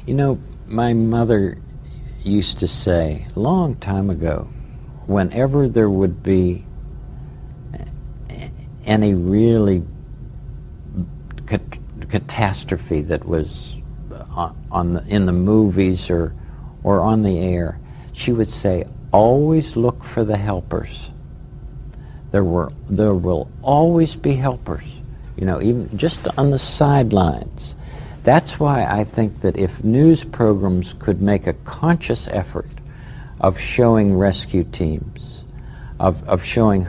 You know, my mother used to say, a long time ago, whenever there would be any really catastrophe that was in the movies or on the air, she would say, always look for the helpers. There will always be helpers, you know, even just on the sidelines. That's why I think that if news programs could make a conscious effort of showing rescue teams, of showing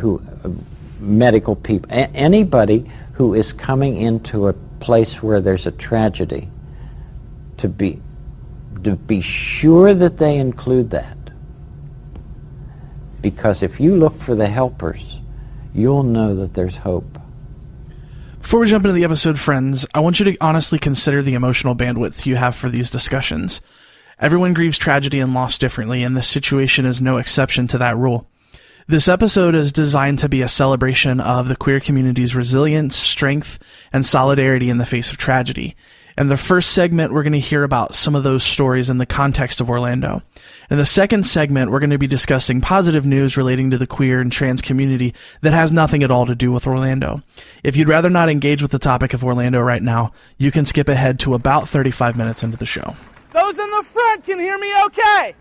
medical people, anybody who is coming into a place where there's a tragedy, to be sure that they include that. Because if you look for the helpers, you'll know that there's hope. Before we jump into the episode, friends, I want you to honestly consider the emotional bandwidth you have for these discussions. Everyone grieves tragedy and loss differently, and this situation is no exception to that rule. This episode is designed to be a celebration of the queer community's resilience, strength, and solidarity in the face of tragedy. In the first segment, we're going to hear about some of those stories in the context of Orlando. In the second segment, we're going to be discussing positive news relating to the queer and trans community that has nothing at all to do with Orlando. If you'd rather not engage with the topic of Orlando right now, you can skip ahead to about 35 minutes into the show. Those in the front can hear me okay?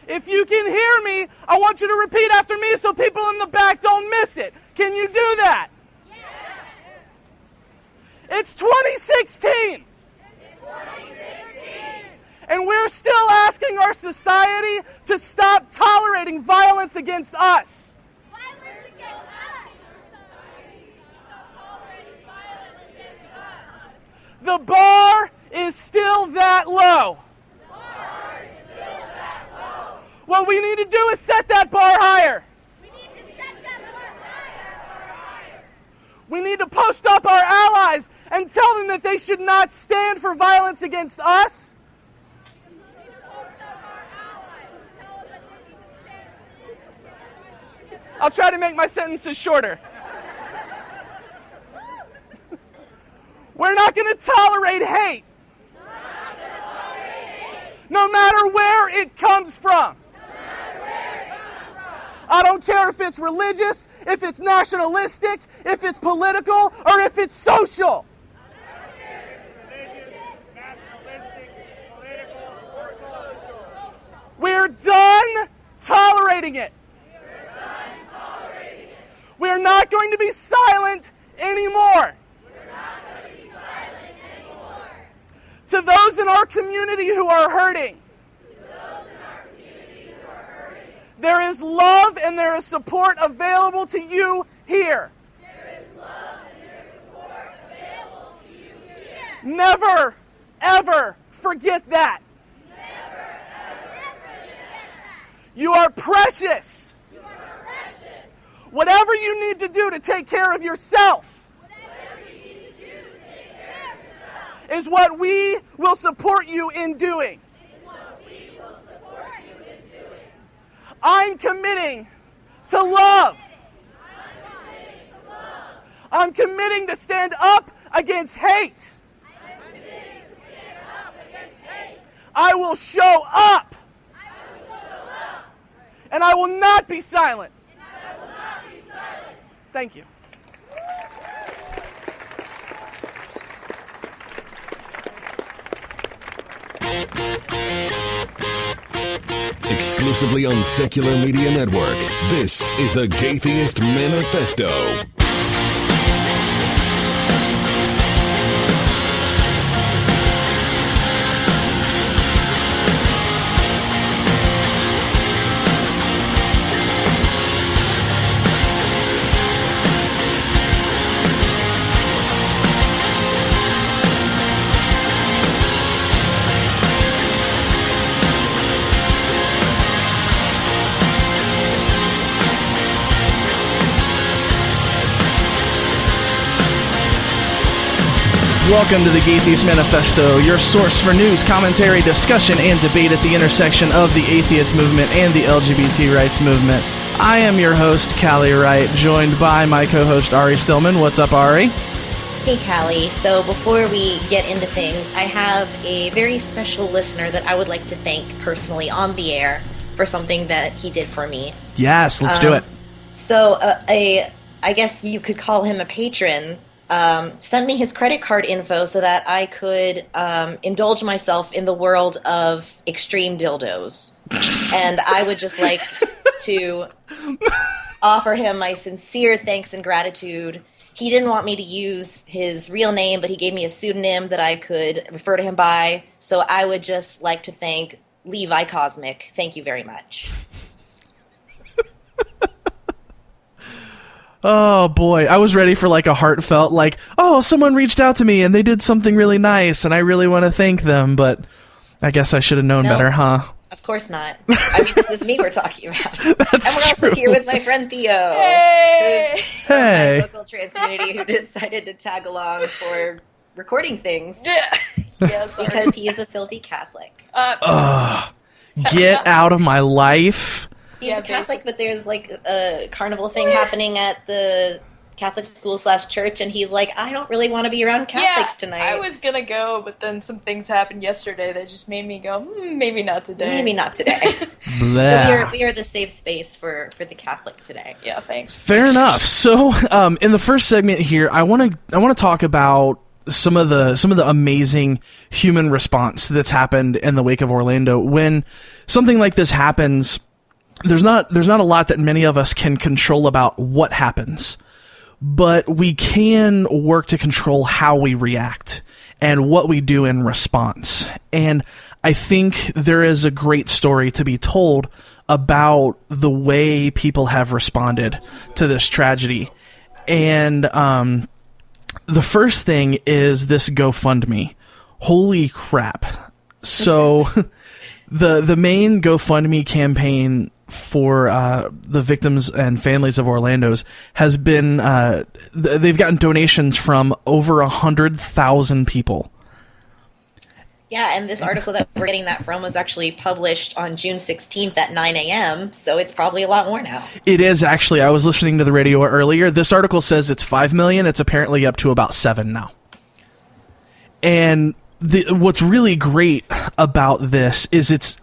If you can hear me, I want you to repeat after me so people in the back don't miss it. Can you do that? It's 2016. And we're still asking our society to stop tolerating violence against us. The bar is still that low. What we need to do is set that bar higher. We need to post up our allies and tell them that they should not stand for violence against us. I'll try to make my sentences shorter. We're not going to tolerate hate. No matter where it comes from. I don't care if it's religious, if it's nationalistic, if it's political, or if it's social. We're done tolerating it. We're not going to be silent anymore. To those in our community who are hurting, there is love and there is support available to you here. Never, ever forget that. You are precious. Whatever you need to do to take care of yourself is what we will support you in doing. I'm committing to love. I'm committing to stand up against hate. I will show up. And I will not be silent. Thank you. Exclusively on Secular Media Network, this is the Gaytheist Manifesto. Welcome to the Gaytheist Manifesto, your source for news, commentary, discussion, and debate at the intersection of the atheist movement and the LGBT rights movement. I am your host, Callie Wright, joined by my co-host, Ari Stillman. What's up, Ari? Hey, Callie. So before we get into things, I have a very special listener that I would like to thank personally on the air for something that he did for me. Yes, let's do it. So I guess you could call him a patron. Sent me his credit card info so that I could indulge myself in the world of extreme dildos. And I would just like to offer him my sincere thanks and gratitude. He didn't want me to use his real name, but he gave me a pseudonym that I could refer to him by. So I would just like to thank Levi Cosmic. Thank you very much. Oh boy, I was ready for like a heartfelt, like, oh, someone reached out to me and they did something really nice and I really want to thank them, but I guess I should have known better, huh? Of course not. I mean, this is me we're talking about. That's and we're also true. here with my friend Theo, Hey! who's from Hey. my local trans community who decided to tag along for recording things Yeah, sorry. because he is a filthy Catholic. Get out of my life. He's Yeah, a Catholic, but there's like a carnival thing happening at the Catholic school/church, and he's like, I don't really want to be around Catholics tonight. I was gonna go, but then some things happened yesterday that just made me go, maybe not today. Maybe not today. Blah. So we are the safe space for the Catholic today. Yeah, thanks. Fair enough. So, in the first segment here, I want to talk about some of the amazing human response that's happened in the wake of Orlando. When something like this happens, there's not a lot that many of us can control about what happens, but we can work to control how we react and what we do in response. And I think there is a great story to be told about the way people have responded to this tragedy. And the first thing is this GoFundMe. Holy crap. So the main GoFundMe campaign for the victims and families of Orlando's has been they've gotten donations from over 100,000 people. Yeah, and this article that we're getting that from was actually published on June 16th at 9 a.m., so it's probably a lot more now. It is actually. I was listening to the radio earlier. This article says it's 5 million. It's apparently up to about 7 now. And what's really great about this is it's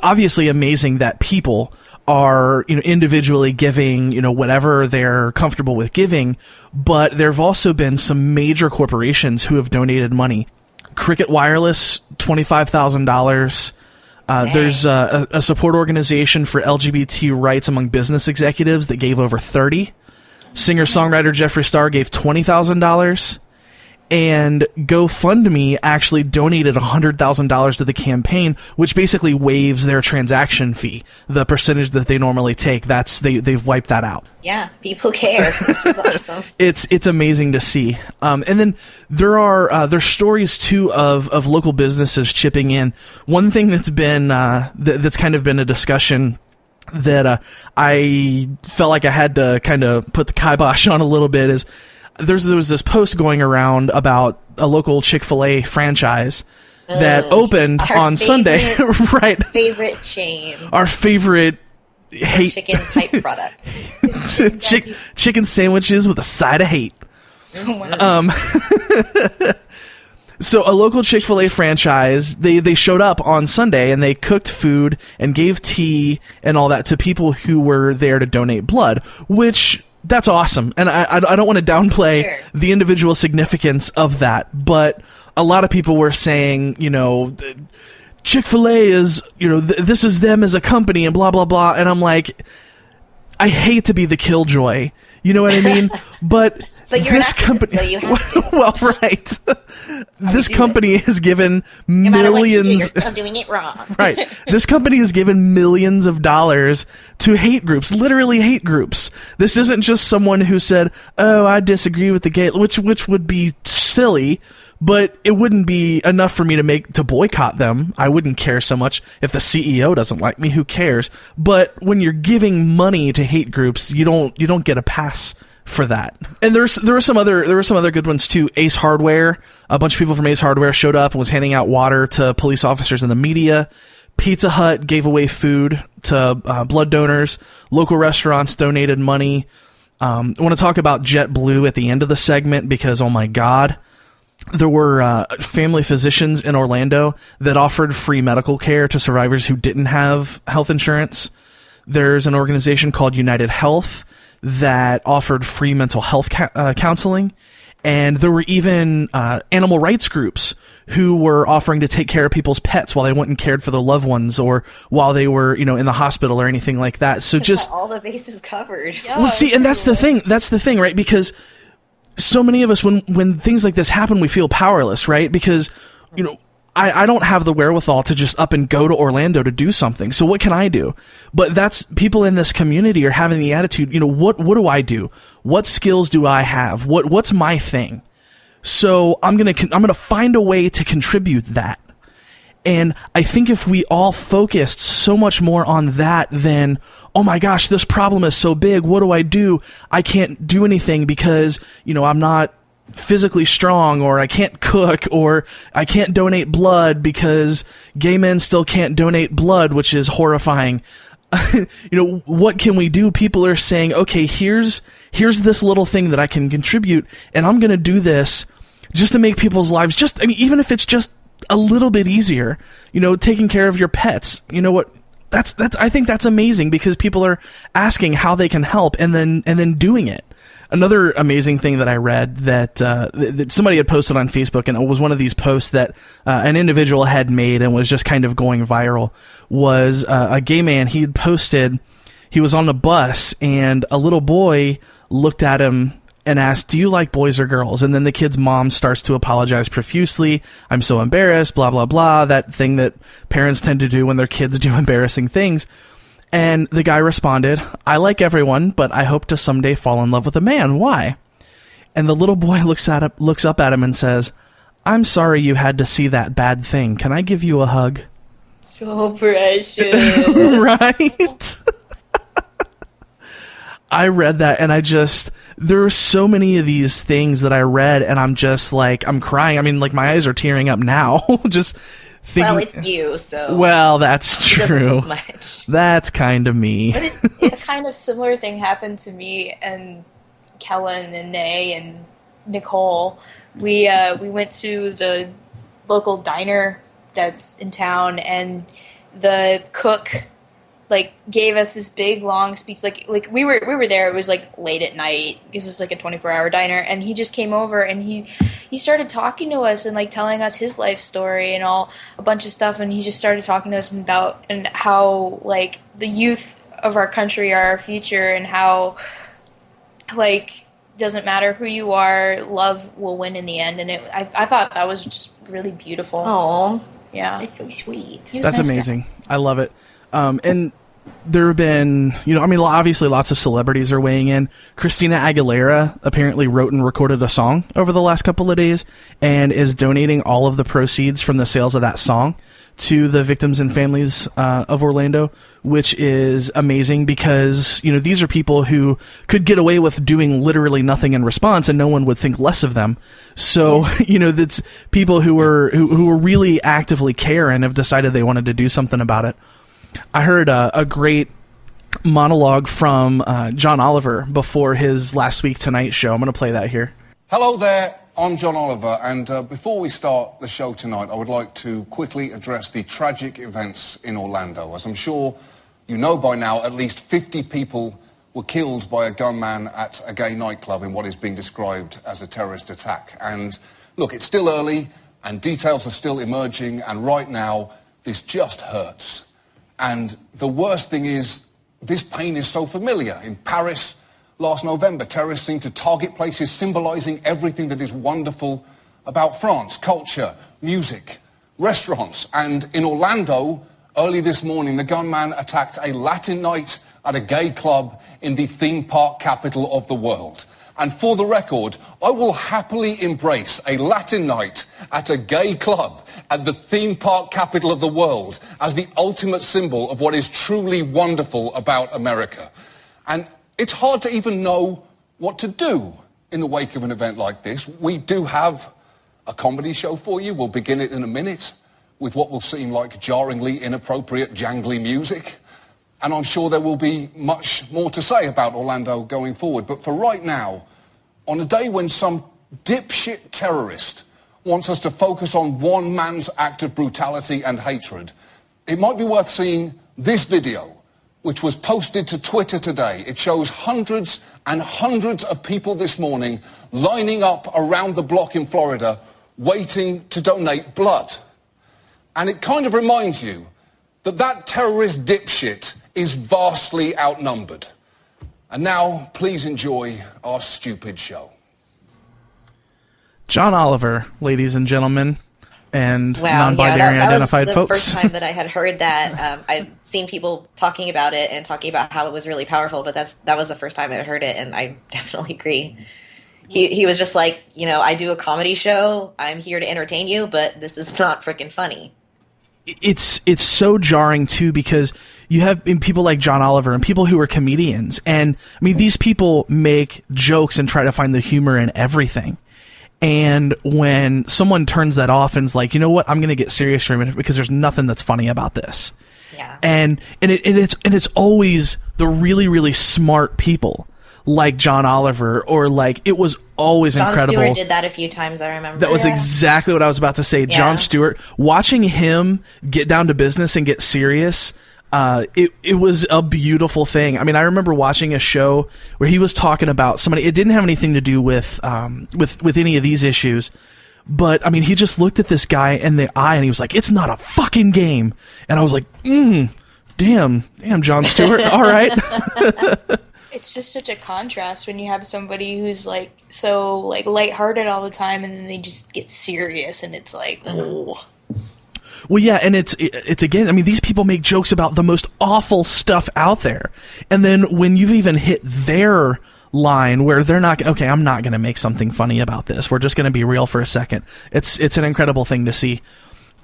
obviously amazing that people are, individually giving, whatever they're comfortable with giving, but there have also been some major corporations who have donated money. Cricket Wireless, $25,000. There's a support organization for LGBT rights among business executives that gave over 30. Singer-songwriter Jeffree Star gave $20,000. And GoFundMe actually donated $100,000 to the campaign, which basically waives their transaction fee, the percentage that they normally take. They've wiped that out. Yeah, people care, which is awesome. It's amazing to see. And then there's stories too of local businesses chipping in. One thing that's been that's kind of been a discussion that I felt like I had to kind of put the kibosh on a little bit is there was this post going around about a local Chick-fil-A franchise that opened on Sunday. Right. Favorite chain. Our favorite chicken's hype product. Chicken sandwiches with a side of hate. So a local Chick-fil-A franchise, they showed up on Sunday and they cooked food and gave tea and all that to people who were there to donate blood, which that's awesome. And I don't want to downplay the individual significance of that, but a lot of people were saying, Chick-fil-A is, this is them as a company and blah, blah, blah. And I'm like, I hate to be the killjoy. You know what I mean? But you're this an activist, company, so you have to. well, right. This company has given No matter what you do, millions. you're still doing it wrong. Right. This company has given millions of dollars to hate groups, literally hate groups. This isn't just someone who said, "Oh, I disagree with the gay," which would be silly, but it wouldn't be enough for me to boycott them. I wouldn't care so much if the CEO doesn't like me. Who cares? But when you're giving money to hate groups, you don't get a pass for that. And there were some other good ones too. Ace Hardware, a bunch of people from Ace Hardware showed up and was handing out water to police officers and the media. Pizza Hut gave away food to blood donors. Local restaurants donated money. I want to talk about JetBlue at the end of the segment because, oh my God, there were family physicians in Orlando that offered free medical care to survivors who didn't have health insurance. There's an organization called United Health that offered free mental health counseling. And there were even animal rights groups who were offering to take care of people's pets while they went and cared for their loved ones, or while they were, in the hospital or anything like that. So just all the bases covered. Yeah, well, see, and that's the thing. That's the thing, right? Because so many of us, when things like this happen, we feel powerless, right? Because I don't have the wherewithal to just up and go to Orlando to do something. So what can I do? But that's people in this community are having the attitude, what do I do? What skills do I have? What's my thing? So I'm going to find a way to contribute that. And I think if we all focused so much more on that than, oh my gosh, this problem is so big. What do? I can't do anything because, I'm not physically strong, or I can't cook, or I can't donate blood because gay men still can't donate blood, which is horrifying. What can we do? People are saying, okay, here's this little thing that I can contribute, and I'm going to do this just to make people's lives even if it's just a little bit easier, taking care of your pets. I think that's amazing because people are asking how they can help and then doing it. Another amazing thing that I read that somebody had posted on Facebook, and it was one of these posts that an individual had made and was just kind of going viral, was a gay man. He had posted, he was on the bus, and a little boy looked at him and asked, "Do you like boys or girls?" And then the kid's mom starts to apologize profusely. "I'm so embarrassed, blah, blah, blah," that thing that parents tend to do when their kids do embarrassing things. And the guy responded, "I like everyone, but I hope to someday fall in love with a man. Why?" And the little boy looks up at him and says, "I'm sorry you had to see that bad thing. Can I give you a hug?" So precious. Right? I read that and there are so many of these things that I read and I'm just like, I'm crying. I mean, like my eyes are tearing up now. Just thinking. Well, it's you, so. Well, that's true. Much. That's kind of me. But it's kind of similar thing happened to me and Kellen and Nay and Nicole. We went to the local diner that's in town, and the cook gave us this big long speech. Like we were there. It was late at night because it's a 24-hour diner, and he just came over and he started talking to us and telling us his life story and a bunch of stuff. And he just started talking to us about how the youth of our country are our future, and how doesn't matter who you are, love will win in the end. And I thought that was just really beautiful. Oh, yeah, that's so sweet. That's nice, amazing. Guy. I love it. And there have been, obviously lots of celebrities are weighing in. Christina Aguilera apparently wrote and recorded a song over the last couple of days and is donating all of the proceeds from the sales of that song to the victims and families of Orlando, which is amazing because, these are people who could get away with doing literally nothing in response and no one would think less of them. So, that's people who are really actively care and have decided they wanted to do something about it. I heard a great monologue from John Oliver before his last week Tonight show. I'm going to play that here. Hello there, I'm John Oliver, and before we start the show tonight, I would like to quickly address the tragic events in Orlando. As I'm sure you know by now, at least 50 people were killed by a gunman at a gay nightclub in what is being described as a terrorist attack. And look, it's still early, and details are still emerging, and right now, this just hurts. And the worst thing is, this pain is so familiar. In Paris, last November, terrorists seemed to target places symbolizing everything that is wonderful about France: culture, music, restaurants. And in Orlando, early this morning, the gunman attacked a Latin night at a gay club in the theme park capital of the world. And for the record, I will happily embrace a Latin night at a gay club at the theme park capital of the world as the ultimate symbol of what is truly wonderful about America. And it's hard to even know what to do in the wake of an event like this. We do have a comedy show for you. We'll begin it in a minute with what will seem like jarringly inappropriate, jangly music. and I'm sure there will be much more to say about Orlando going forward. But for right now, on a day when some dipshit terrorist wants us to focus on one man's act of brutality and hatred, it might be worth seeing this video, which was posted to Twitter today. It shows hundreds and hundreds of people this morning lining up around the block in Florida waiting to donate blood. And it kind of reminds you that that terrorist dipshit is vastly outnumbered. And now, please enjoy our stupid show. John Oliver, ladies and gentlemen, and Wow, non-binary that identified was the folks. first time that I had heard that. I've seen people talking about it and talking about how it was really powerful, but that was the first time I had heard it, and I definitely agree. He was just like, I do a comedy show. I'm here to entertain you, but this is not freaking funny. It's so jarring too, because you have people like John Oliver and people who are comedians, and I mean, these people make jokes and try to find the humor in everything. And when someone turns that off and is like, you know what, I'm going to get serious for a minute because there's nothing that's funny about this. Yeah. And it's always the really, really smart people like John Oliver, or like, it was always Jon incredible. Stewart did that a few times, I remember. That was exactly what I was about to say. Yeah. Jon Stewart, watching him get down to business and get serious, it was a beautiful thing. I mean, I remember watching a show where he was talking about somebody. It didn't have anything to do with any of these issues, but I mean, he just looked at this guy in the eye and he was like, "It's not a fucking game." And I was like, damn, Jon Stewart. All right. It's just such a contrast when you have somebody who's like so like lighthearted all the time, and then they just get serious, and it's like, oh. Well, yeah, and it's again, I mean, these people make jokes about the most awful stuff out there. And then when you've even hit their line where they're not, okay, I'm not going to make something funny about this. We're just going to be real for a second. It's an incredible thing to see.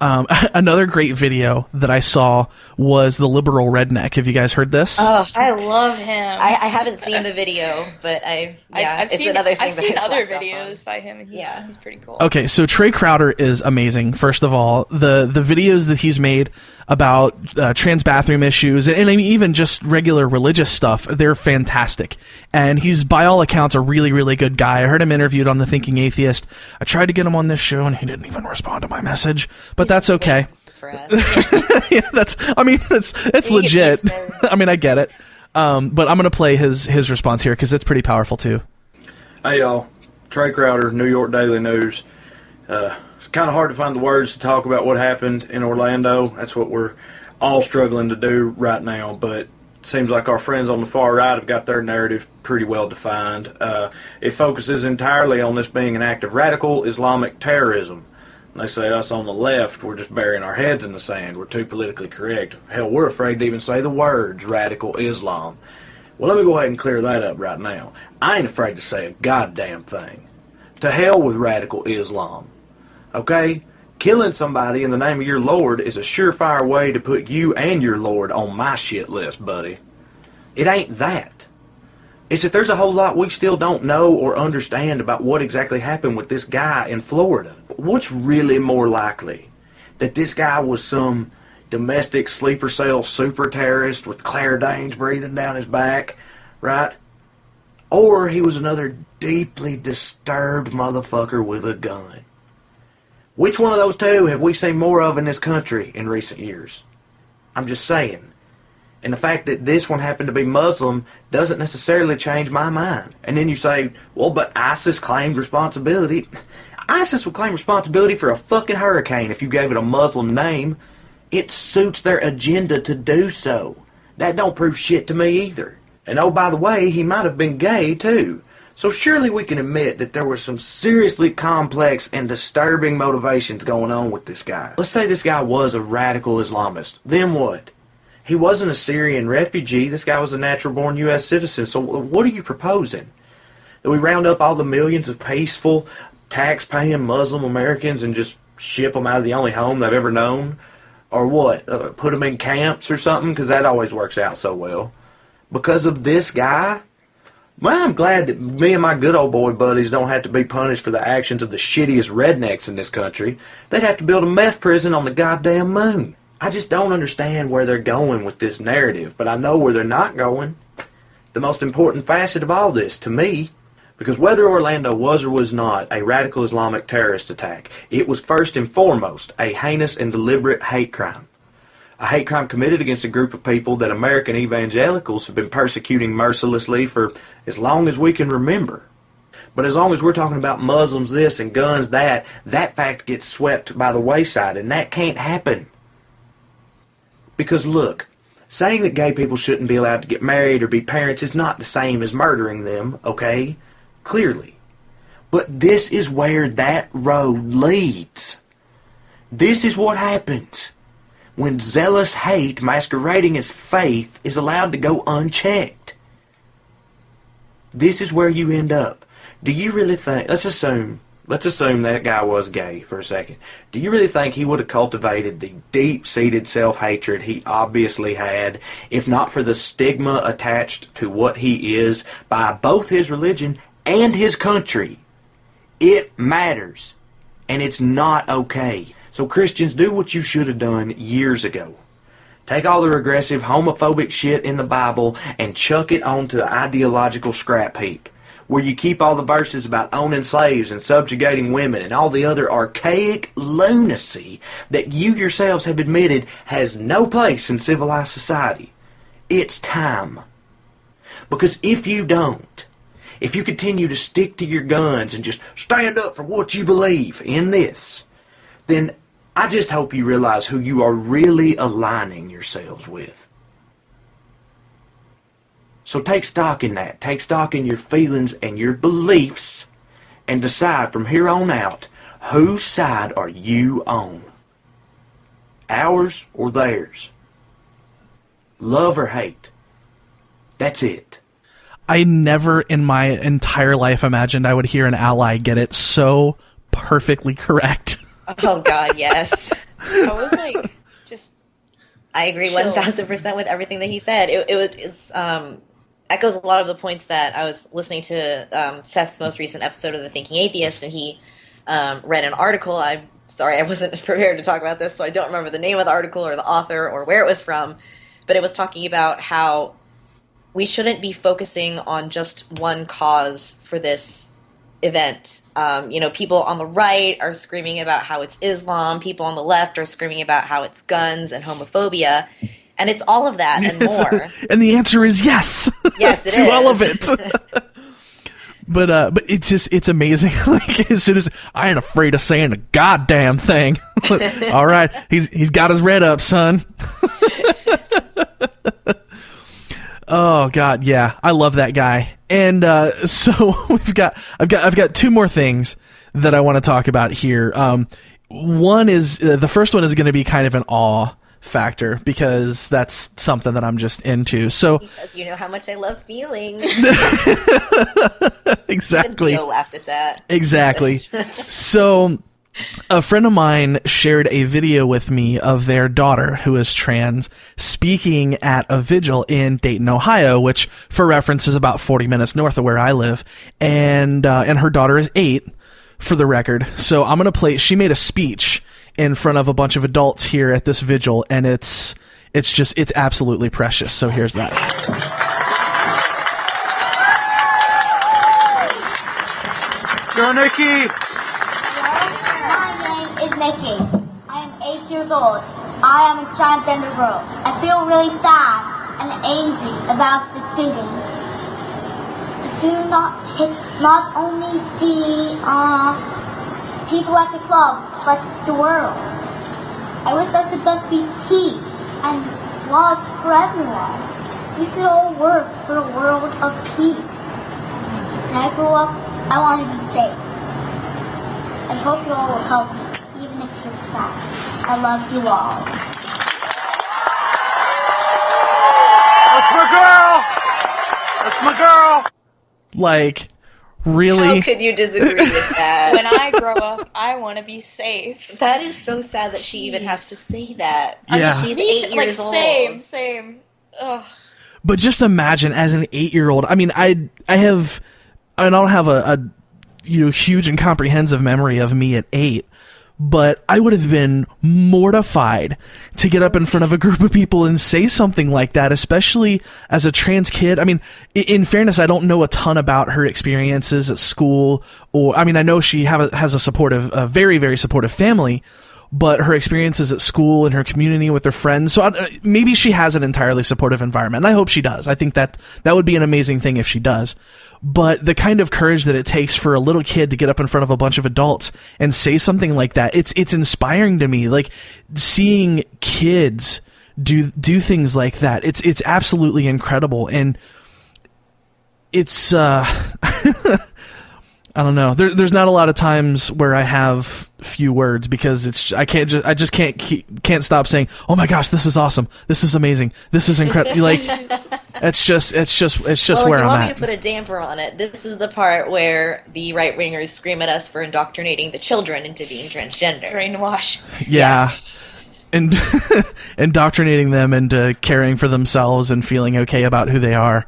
Another great video that I saw was The Liberal Redneck. Have you guys heard this? Oh, I love him. I haven't seen the video, but I've it's seen another thing I've that seen I other slacked off videos on. by him, and he's pretty cool. Okay, so Trey Crowder is amazing. First of all, the videos that he's made about trans bathroom issues, and I mean, even just regular religious stuff, they're fantastic. And he's, by all accounts, a really, really good guy. I heard him interviewed on The Thinking Atheist. I tried to get him on this show, and he didn't even respond to my message. But that's okay. For us. Yeah, it's legit. I mean, I get it. But I'm going to play his response here because it's pretty powerful too. Hey y'all, Trey Crowder, New York Daily News. It's kind of hard to find the words to talk about what happened in Orlando. That's what we're all struggling to do right now, but it seems like our friends on the far right have got their narrative pretty well defined. It focuses entirely on this being an act of radical Islamic terrorism. They say us on the left, we're just burying our heads in the sand. We're too politically correct. Hell, we're afraid to even say the words radical Islam. Well, let me go ahead and clear that up right now. I ain't afraid to say a goddamn thing. To hell with radical Islam. Okay? Killing somebody in the name of your Lord is a surefire way to put you and your Lord on my shit list, buddy. It ain't that. It's that there's a whole lot we still don't know or understand about what exactly happened with this guy in Florida. What's really more likely? That this guy was some domestic sleeper cell super terrorist with Claire Danes breathing down his back, right? Or he was another deeply disturbed motherfucker with a gun. Which one of those two have we seen more of in this country in recent years? I'm just saying. And the fact that this one happened to be Muslim doesn't necessarily change my mind. And then you say, well, but ISIS claimed responsibility. ISIS would claim responsibility for a fucking hurricane if you gave it a Muslim name. It suits their agenda to do so. That don't prove shit to me either. And oh, by the way, he might have been gay too. So surely we can admit that there were some seriously complex and disturbing motivations going on with this guy. Let's say this guy was a radical Islamist. Then what? He wasn't a Syrian refugee. This guy was a natural-born U.S. citizen. So what are you proposing? That we round up all the millions of peaceful, tax-paying Muslim Americans and just ship them out of the only home they've ever known? Or what? Put them in camps or something? Because that always works out so well. Because of this guy? Well, I'm glad that me and my good old boy buddies don't have to be punished for the actions of the shittiest rednecks in this country. They'd have to build a meth prison on the goddamn moon. I just don't understand where they're going with this narrative, but I know where they're not going. The most important facet of all this, to me, because whether Orlando was or was not a radical Islamic terrorist attack, it was first and foremost a heinous and deliberate hate crime. A hate crime committed against a group of people that American evangelicals have been persecuting mercilessly for as long as we can remember. But as long as we're talking about Muslims this and guns that fact gets swept by the wayside, and that can't happen. Because look, saying that gay people shouldn't be allowed to get married or be parents is not the same as murdering them, okay? Clearly. But this is where that road leads. This is what happens when zealous hate masquerading as faith is allowed to go unchecked. This is where you end up. Do you really think, let's assume that guy was gay for a second. Do you really think he would have cultivated the deep-seated self-hatred he obviously had, if not for the stigma attached to what he is by both his religion and his country? It matters, and it's not okay. So Christians, do what you should have done years ago. Take all the regressive, homophobic shit in the Bible and chuck it onto the ideological scrap heap, where you keep all the verses about owning slaves and subjugating women and all the other archaic lunacy that you yourselves have admitted has no place in civilized society. It's time. Because if you don't, if you continue to stick to your guns and just stand up for what you believe in this, then I just hope you realize who you are really aligning yourselves with. So take stock in that. Take stock in your feelings and your beliefs and decide from here on out, whose side are you on? Ours or theirs? Love or hate? That's it. I never in my entire life imagined I would hear an ally get it so perfectly correct. Oh, God, yes. I was like, just. I agree chills. 1000% with everything that he said. It echoes a lot of the points that I was listening to Seth's most recent episode of The Thinking Atheist, and he read an article. I'm sorry, I wasn't prepared to talk about this, so I don't remember the name of the article or the author or where it was from, but it was talking about how we shouldn't be focusing on just one cause for this event. People on the right are screaming about how it's Islam. People on the left are screaming about how it's guns and homophobia. And it's all of that and more. And the answer is yes. Yes, it to is. all of it. But it's amazing. Like, as soon as I ain't afraid of saying a goddamn thing. All right, he's got his red up, son. Oh God, yeah, I love that guy. And so I've got two more things that I want to talk about here. One is the first one is going to be kind of an awe factor, because that's something that I'm just into. So because you know how much I love feeling. Exactly. Even Theo laughed at that. Exactly. So a friend of mine shared a video with me of their daughter, who is trans, speaking at a vigil in Dayton, Ohio, which, for reference, is about 40 minutes north of where I live. And her daughter is 8, for the record. So I'm going to play. She made a speech in front of a bunch of adults here at this vigil, and it's absolutely precious. So here's that. Go, Nikki! My name is Nikki. I am 8 years old. I am a transgender girl. I feel really sad and angry about the shooting. The shooting hit not only the people at the club, but the world. I wish there could just be peace and love for everyone. We should all work for a world of peace. When I grow up, I want to be safe. I hope you all will help me, even if you're sad. I love you all. That's my girl! That's my girl! Like, really? How could you disagree with that? When I grow up, I want to be safe. That is so sad that she even has to say that. Yeah. I mean, she's 8 years old. Same. Ugh. But just imagine, as an 8-year-old, I mean, I don't have a huge and comprehensive memory of me at 8, but I would have been mortified to get up in front of a group of people and say something like that, especially as a trans kid. I mean, in fairness, I don't know a ton about her experiences at school, or, I mean, I know she has a very, very supportive family, but her experiences at school and her community with her friends. So maybe she has an entirely supportive environment. And I hope she does. I think that would be an amazing thing if she does. But the kind of courage that it takes for a little kid to get up in front of a bunch of adults and say something like that, it's inspiring to me. Like, seeing kids do things like that, it's absolutely incredible. And it's I don't know. There's not a lot of times where I have few words, because I just can't stop saying, "Oh my gosh, this is awesome! This is amazing! This is incredible!" Like, it's just well, where if you I'm want at. me to put a damper on it, this is the part where the right wingers scream at us for indoctrinating the children into being transgender. Brainwash. Yeah. Yes. And indoctrinating them into caring for themselves and feeling okay about who they are.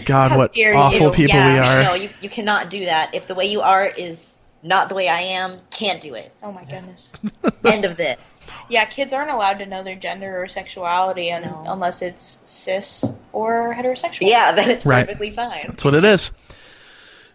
God, How what dare awful you. people we are. No, you cannot do that. If the way you are is not the way I am, can't do it. Oh my goodness. End of this. Yeah, kids aren't allowed to know their gender or sexuality unless it's cis or heterosexual. Yeah, then it's Right. perfectly fine. That's what it is.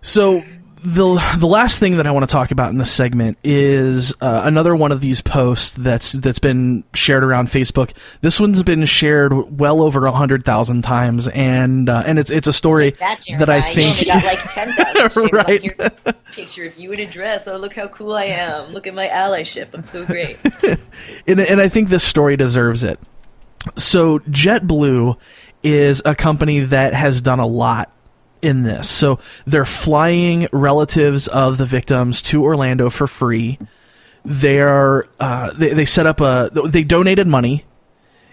So the last thing that I want to talk about in this segment is another one of these posts that's been shared around Facebook. This one's been shared well over 100,000 times, and it's a story that I think you only got like 10,000 shares. Right. On your picture of you in a dress. Oh, look how cool I am! Look at my allyship. I'm so great. and I think this story deserves it. So JetBlue is a company that has done a lot in this. So they're flying relatives of the victims to Orlando for free. They set up they donated money,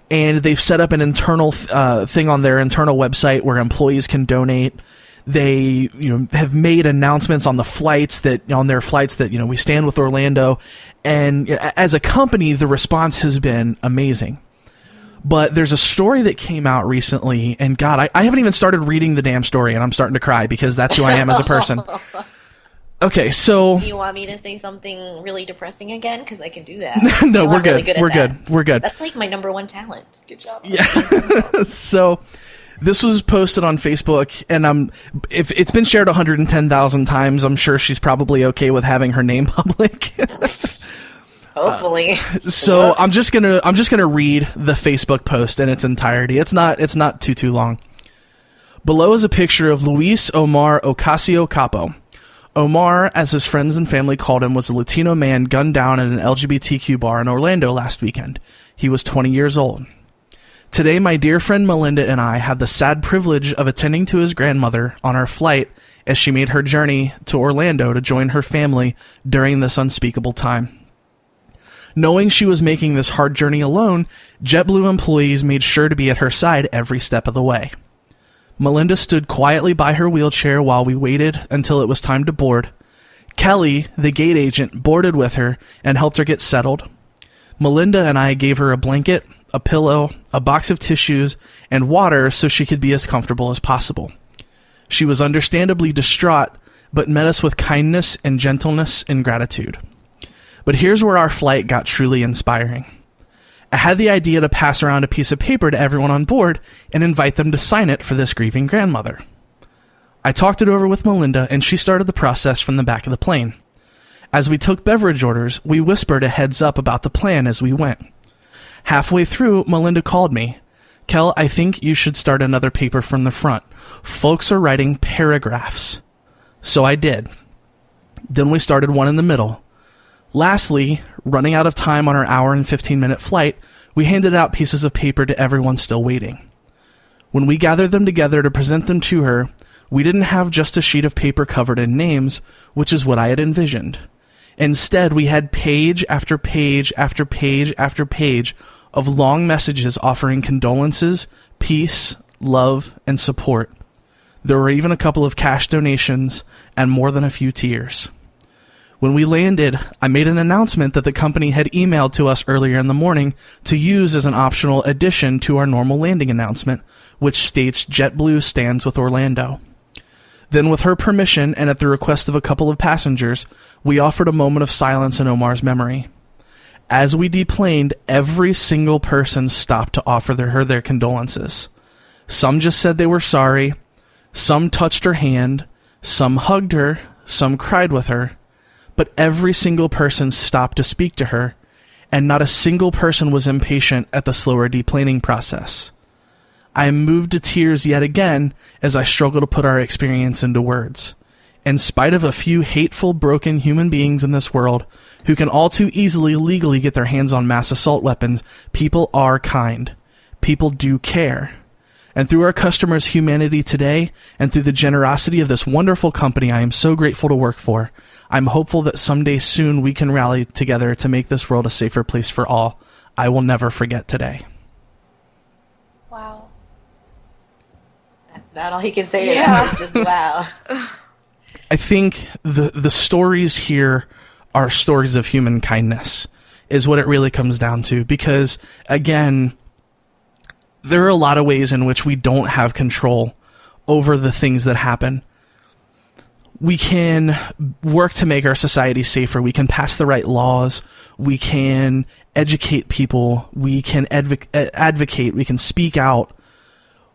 and they've set up an internal thing on their internal website where employees can donate. They have made announcements on their flights that we stand with Orlando, and as a company the response has been amazing. But there's a story that came out recently, and God, I haven't even started reading the damn story, and I'm starting to cry because that's who I am as a person. Okay, so Do you want me to say something really depressing again? Because I can do that. No, I'm we're good. really good at We're that. good. We're good. That's like my number one talent. Good job. Yeah. So this was posted on Facebook, and if it's been shared 110,000 times, I'm sure she's probably okay with having her name public. Hopefully. So Whoops. I'm just gonna read the Facebook post in its entirety. It's not too long. Below is a picture of Luis Omar Ocasio Capo. Omar, as his friends and family called him, was a Latino man gunned down at an LGBTQ bar in Orlando last weekend. He was 20 years old. Today, my dear friend Melinda and I had the sad privilege of attending to his grandmother on our flight as she made her journey to Orlando to join her family during this unspeakable time. Knowing she was making this hard journey alone, JetBlue employees made sure to be at her side every step of the way. Melinda stood quietly by her wheelchair while we waited until it was time to board. Kelly, the gate agent, boarded with her and helped her get settled. Melinda and I gave her a blanket, a pillow, a box of tissues, and water so she could be as comfortable as possible. She was understandably distraught, but met us with kindness and gentleness and gratitude. But here's where our flight got truly inspiring. I had the idea to pass around a piece of paper to everyone on board and invite them to sign it for this grieving grandmother. I talked it over with Melinda, and she started the process from the back of the plane. As we took beverage orders, we whispered a heads up about the plan as we went. Halfway through, Melinda called me. Kel, I think you should start another paper from the front. Folks are writing paragraphs. So I did. Then we started one in the middle. Lastly, running out of time on our hour and 15-minute flight, we handed out pieces of paper to everyone still waiting. When we gathered them together to present them to her, we didn't have just a sheet of paper covered in names, which is what I had envisioned. Instead, we had page after page after page after page of long messages offering condolences, peace, love, and support. There were even a couple of cash donations and more than a few tears. When we landed, I made an announcement that the company had emailed to us earlier in the morning to use as an optional addition to our normal landing announcement, which states JetBlue stands with Orlando. Then, with her permission and at the request of a couple of passengers, we offered a moment of silence in Omar's memory. As we deplaned, every single person stopped to offer her their condolences. Some just said they were sorry. Some touched her hand. Some hugged her. Some cried with her. But every single person stopped to speak to her, and not a single person was impatient at the slower deplaning process. I am moved to tears yet again as I struggle to put our experience into words. In spite of a few hateful, broken human beings in this world who can all too easily legally get their hands on mass assault weapons, people are kind. People do care. And through our customers' humanity today, and through the generosity of this wonderful company I am so grateful to work for, I'm hopeful that someday soon we can rally together to make this world a safer place for all. I will never forget today. Wow. That's about all he can say to that. It's just wow. I think the stories here are stories of human kindness, is what it really comes down to. Because, again, there are a lot of ways in which we don't have control over the things that happen. We can work to make our society safer. We can pass the right laws. We can educate people. We can advocate. We can speak out.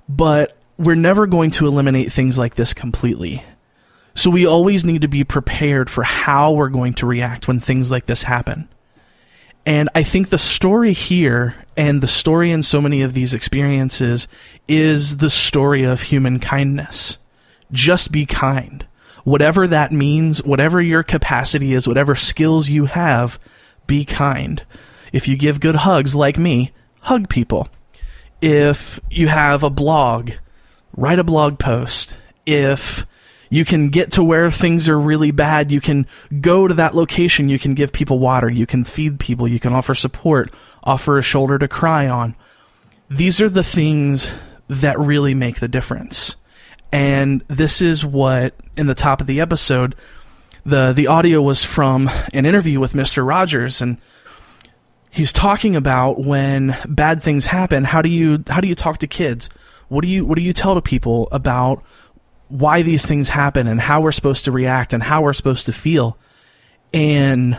But we're never going to eliminate things like this completely. So we always need to be prepared for how we're going to react when things like this happen. And I think the story here, and the story in so many of these experiences, is the story of human kindness. Just be kind. Whatever that means, whatever your capacity is, whatever skills you have, be kind. If you give good hugs like me, hug people. If you have a blog, write a blog post. If you can get to where things are really bad, you can go to that location, you can give people water, you can feed people, you can offer support, offer a shoulder to cry on. These are the things that really make the difference. And this is what, in the top of the episode, the audio was from an interview with Mr. Rogers, and he's talking about when bad things happen, how do you talk to kids? What do you tell to people about why these things happen and how we're supposed to react and how we're supposed to feel? And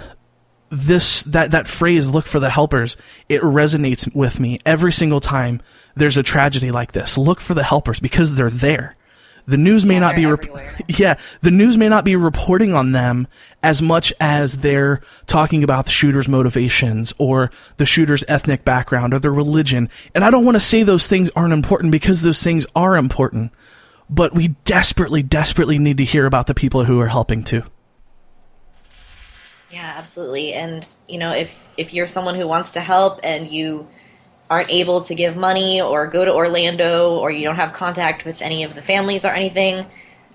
that phrase, look for the helpers, it resonates with me every single time there's a tragedy like this. Look for the helpers, because they're there. The news may not be the news may not be reporting on them as much as they're talking about the shooter's motivations or the shooter's ethnic background or their religion. And I don't want to say those things aren't important, because those things are important. But we desperately, desperately need to hear about the people who are helping too. Yeah, absolutely. And, if you're someone who wants to help and you aren't able to give money or go to Orlando, or you don't have contact with any of the families or anything,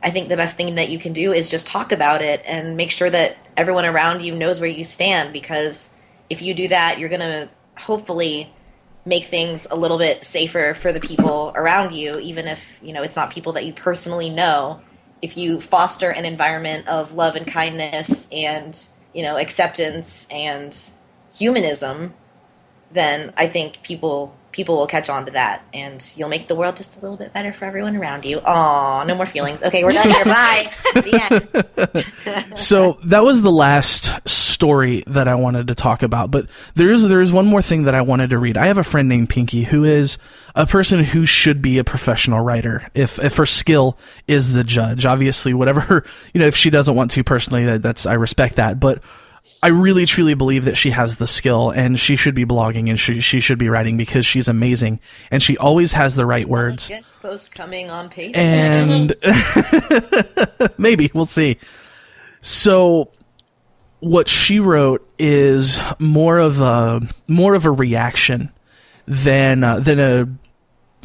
I think the best thing that you can do is just talk about it and make sure that everyone around you knows where you stand, because if you do that, you're going to hopefully make things a little bit safer for the people around you, even if, it's not people that you personally know. If you foster an environment of love and kindness and, acceptance and humanism, then I think people will catch on to that, and you'll make the world just a little bit better for everyone around you. Aw, no more feelings. Okay, we're done here. Bye. The end. So that was the last story that I wanted to talk about, but there is one more thing that I wanted to read. I have a friend named Pinky who is a person who should be a professional writer if her skill is the judge. Obviously, whatever, if she doesn't want to personally, I respect that, but I really truly believe that she has the skill, and she should be blogging, and she should be writing, because she's amazing and she always has the right words. Guest post coming on Patreon. And maybe we'll see. So what she wrote is more of a reaction than a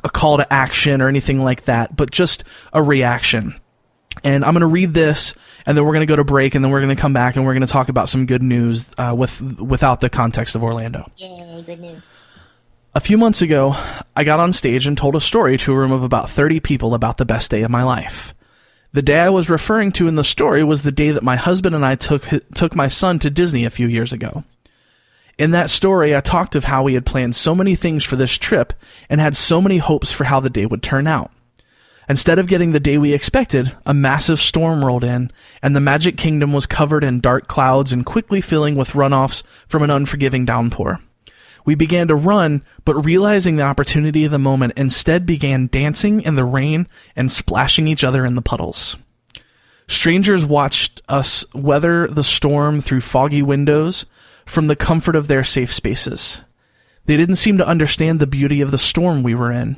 call to action or anything like that, but just a reaction. And I'm going to read this, and then we're going to go to break, and then we're going to come back, and we're going to talk about some good news without the context of Orlando. Yay, good news. A few months ago, I got on stage and told a story to a room of about 30 people about the best day of my life. The day I was referring to in the story was the day that my husband and I took my son to Disney a few years ago. In that story, I talked of how we had planned so many things for this trip and had so many hopes for how the day would turn out. Instead of getting the day we expected, a massive storm rolled in, and the Magic Kingdom was covered in dark clouds and quickly filling with runoffs from an unforgiving downpour. We began to run, but realizing the opportunity of the moment, instead began dancing in the rain and splashing each other in the puddles. Strangers watched us weather the storm through foggy windows from the comfort of their safe spaces. They didn't seem to understand the beauty of the storm we were in.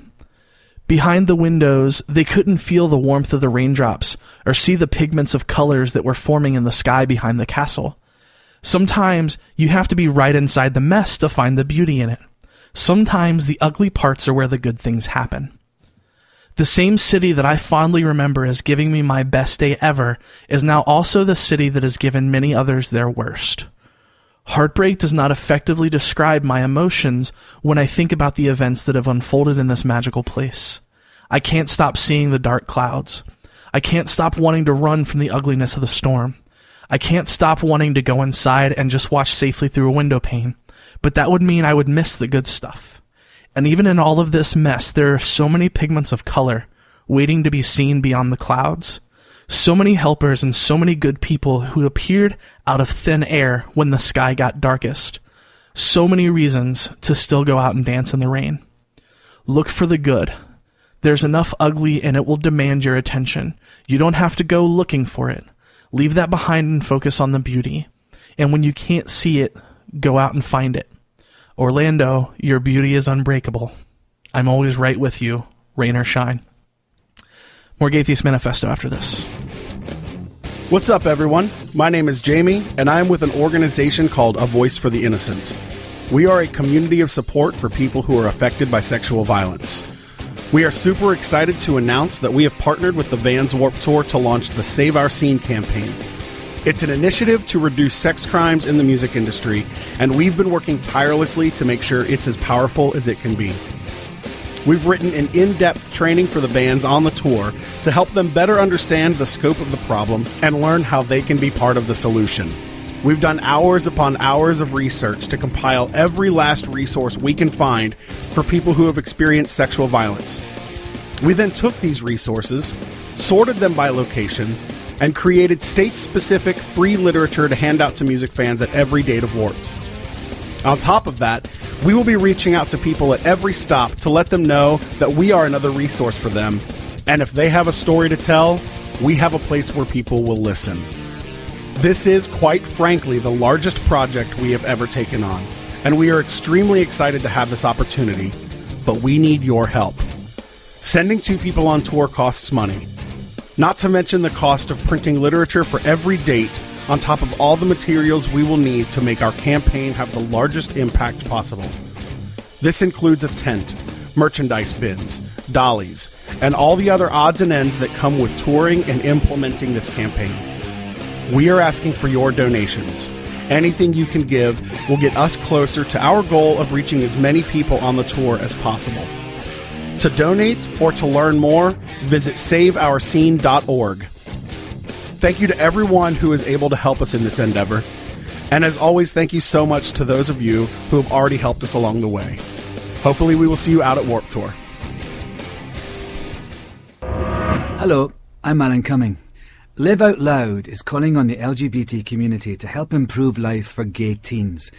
Behind the windows, they couldn't feel the warmth of the raindrops or see the pigments of colors that were forming in the sky behind the castle. Sometimes you have to be right inside the mess to find the beauty in it. Sometimes the ugly parts are where the good things happen. The same city that I fondly remember as giving me my best day ever is now also the city that has given many others their worst. Heartbreak does not effectively describe my emotions when I think about the events that have unfolded in this magical place. I can't stop seeing the dark clouds. I can't stop wanting to run from the ugliness of the storm. I can't stop wanting to go inside and just watch safely through a window pane, but that would mean I would miss the good stuff. And even in all of this mess, there are so many pigments of color waiting to be seen beyond the clouds. So many helpers and so many good people who appeared out of thin air when the sky got darkest. So many reasons to still go out and dance in the rain. Look for the good. There's enough ugly and it will demand your attention. You don't have to go looking for it. Leave that behind and focus on the beauty. And when you can't see it, go out and find it. Orlando, your beauty is unbreakable. I'm always right with you, rain or shine. More Gaytheist Manifesto after this. What's up, everyone? My name is Jamie, and I am with an organization called A Voice for the Innocent. We are a community of support for people who are affected by sexual violence. We are super excited to announce that we have partnered with the Vans Warped Tour to launch the Save Our Scene campaign. It's an initiative to reduce sex crimes in the music industry, and we've been working tirelessly to make sure it's as powerful as it can be. We've written an in-depth training for the bands on the tour to help them better understand the scope of the problem and learn how they can be part of the solution. We've done hours upon hours of research to compile every last resource we can find for people who have experienced sexual violence. We then took these resources, sorted them by location, and created state-specific free literature to hand out to music fans at every date of Warped. On top of that, we will be reaching out to people at every stop to let them know that we are another resource for them, and if they have a story to tell, we have a place where people will listen. This is, quite frankly, the largest project we have ever taken on, and we are extremely excited to have this opportunity, but we need your help. Sending 2 people on tour costs money, not to mention the cost of printing literature for every date on top of all the materials we will need to make our campaign have the largest impact possible. This includes a tent, merchandise bins, dollies, and all the other odds and ends that come with touring and implementing this campaign. We are asking for your donations. Anything you can give will get us closer to our goal of reaching as many people on the tour as possible. To donate or to learn more, visit saveourscene.org. Thank you to everyone who is able to help us in this endeavor. And as always, thank you so much to those of you who have already helped us along the way. Hopefully we will see you out at Warped Tour. Hello, I'm Alan Cumming. Live Out Loud is calling on the LGBT community to help improve life for gay teens.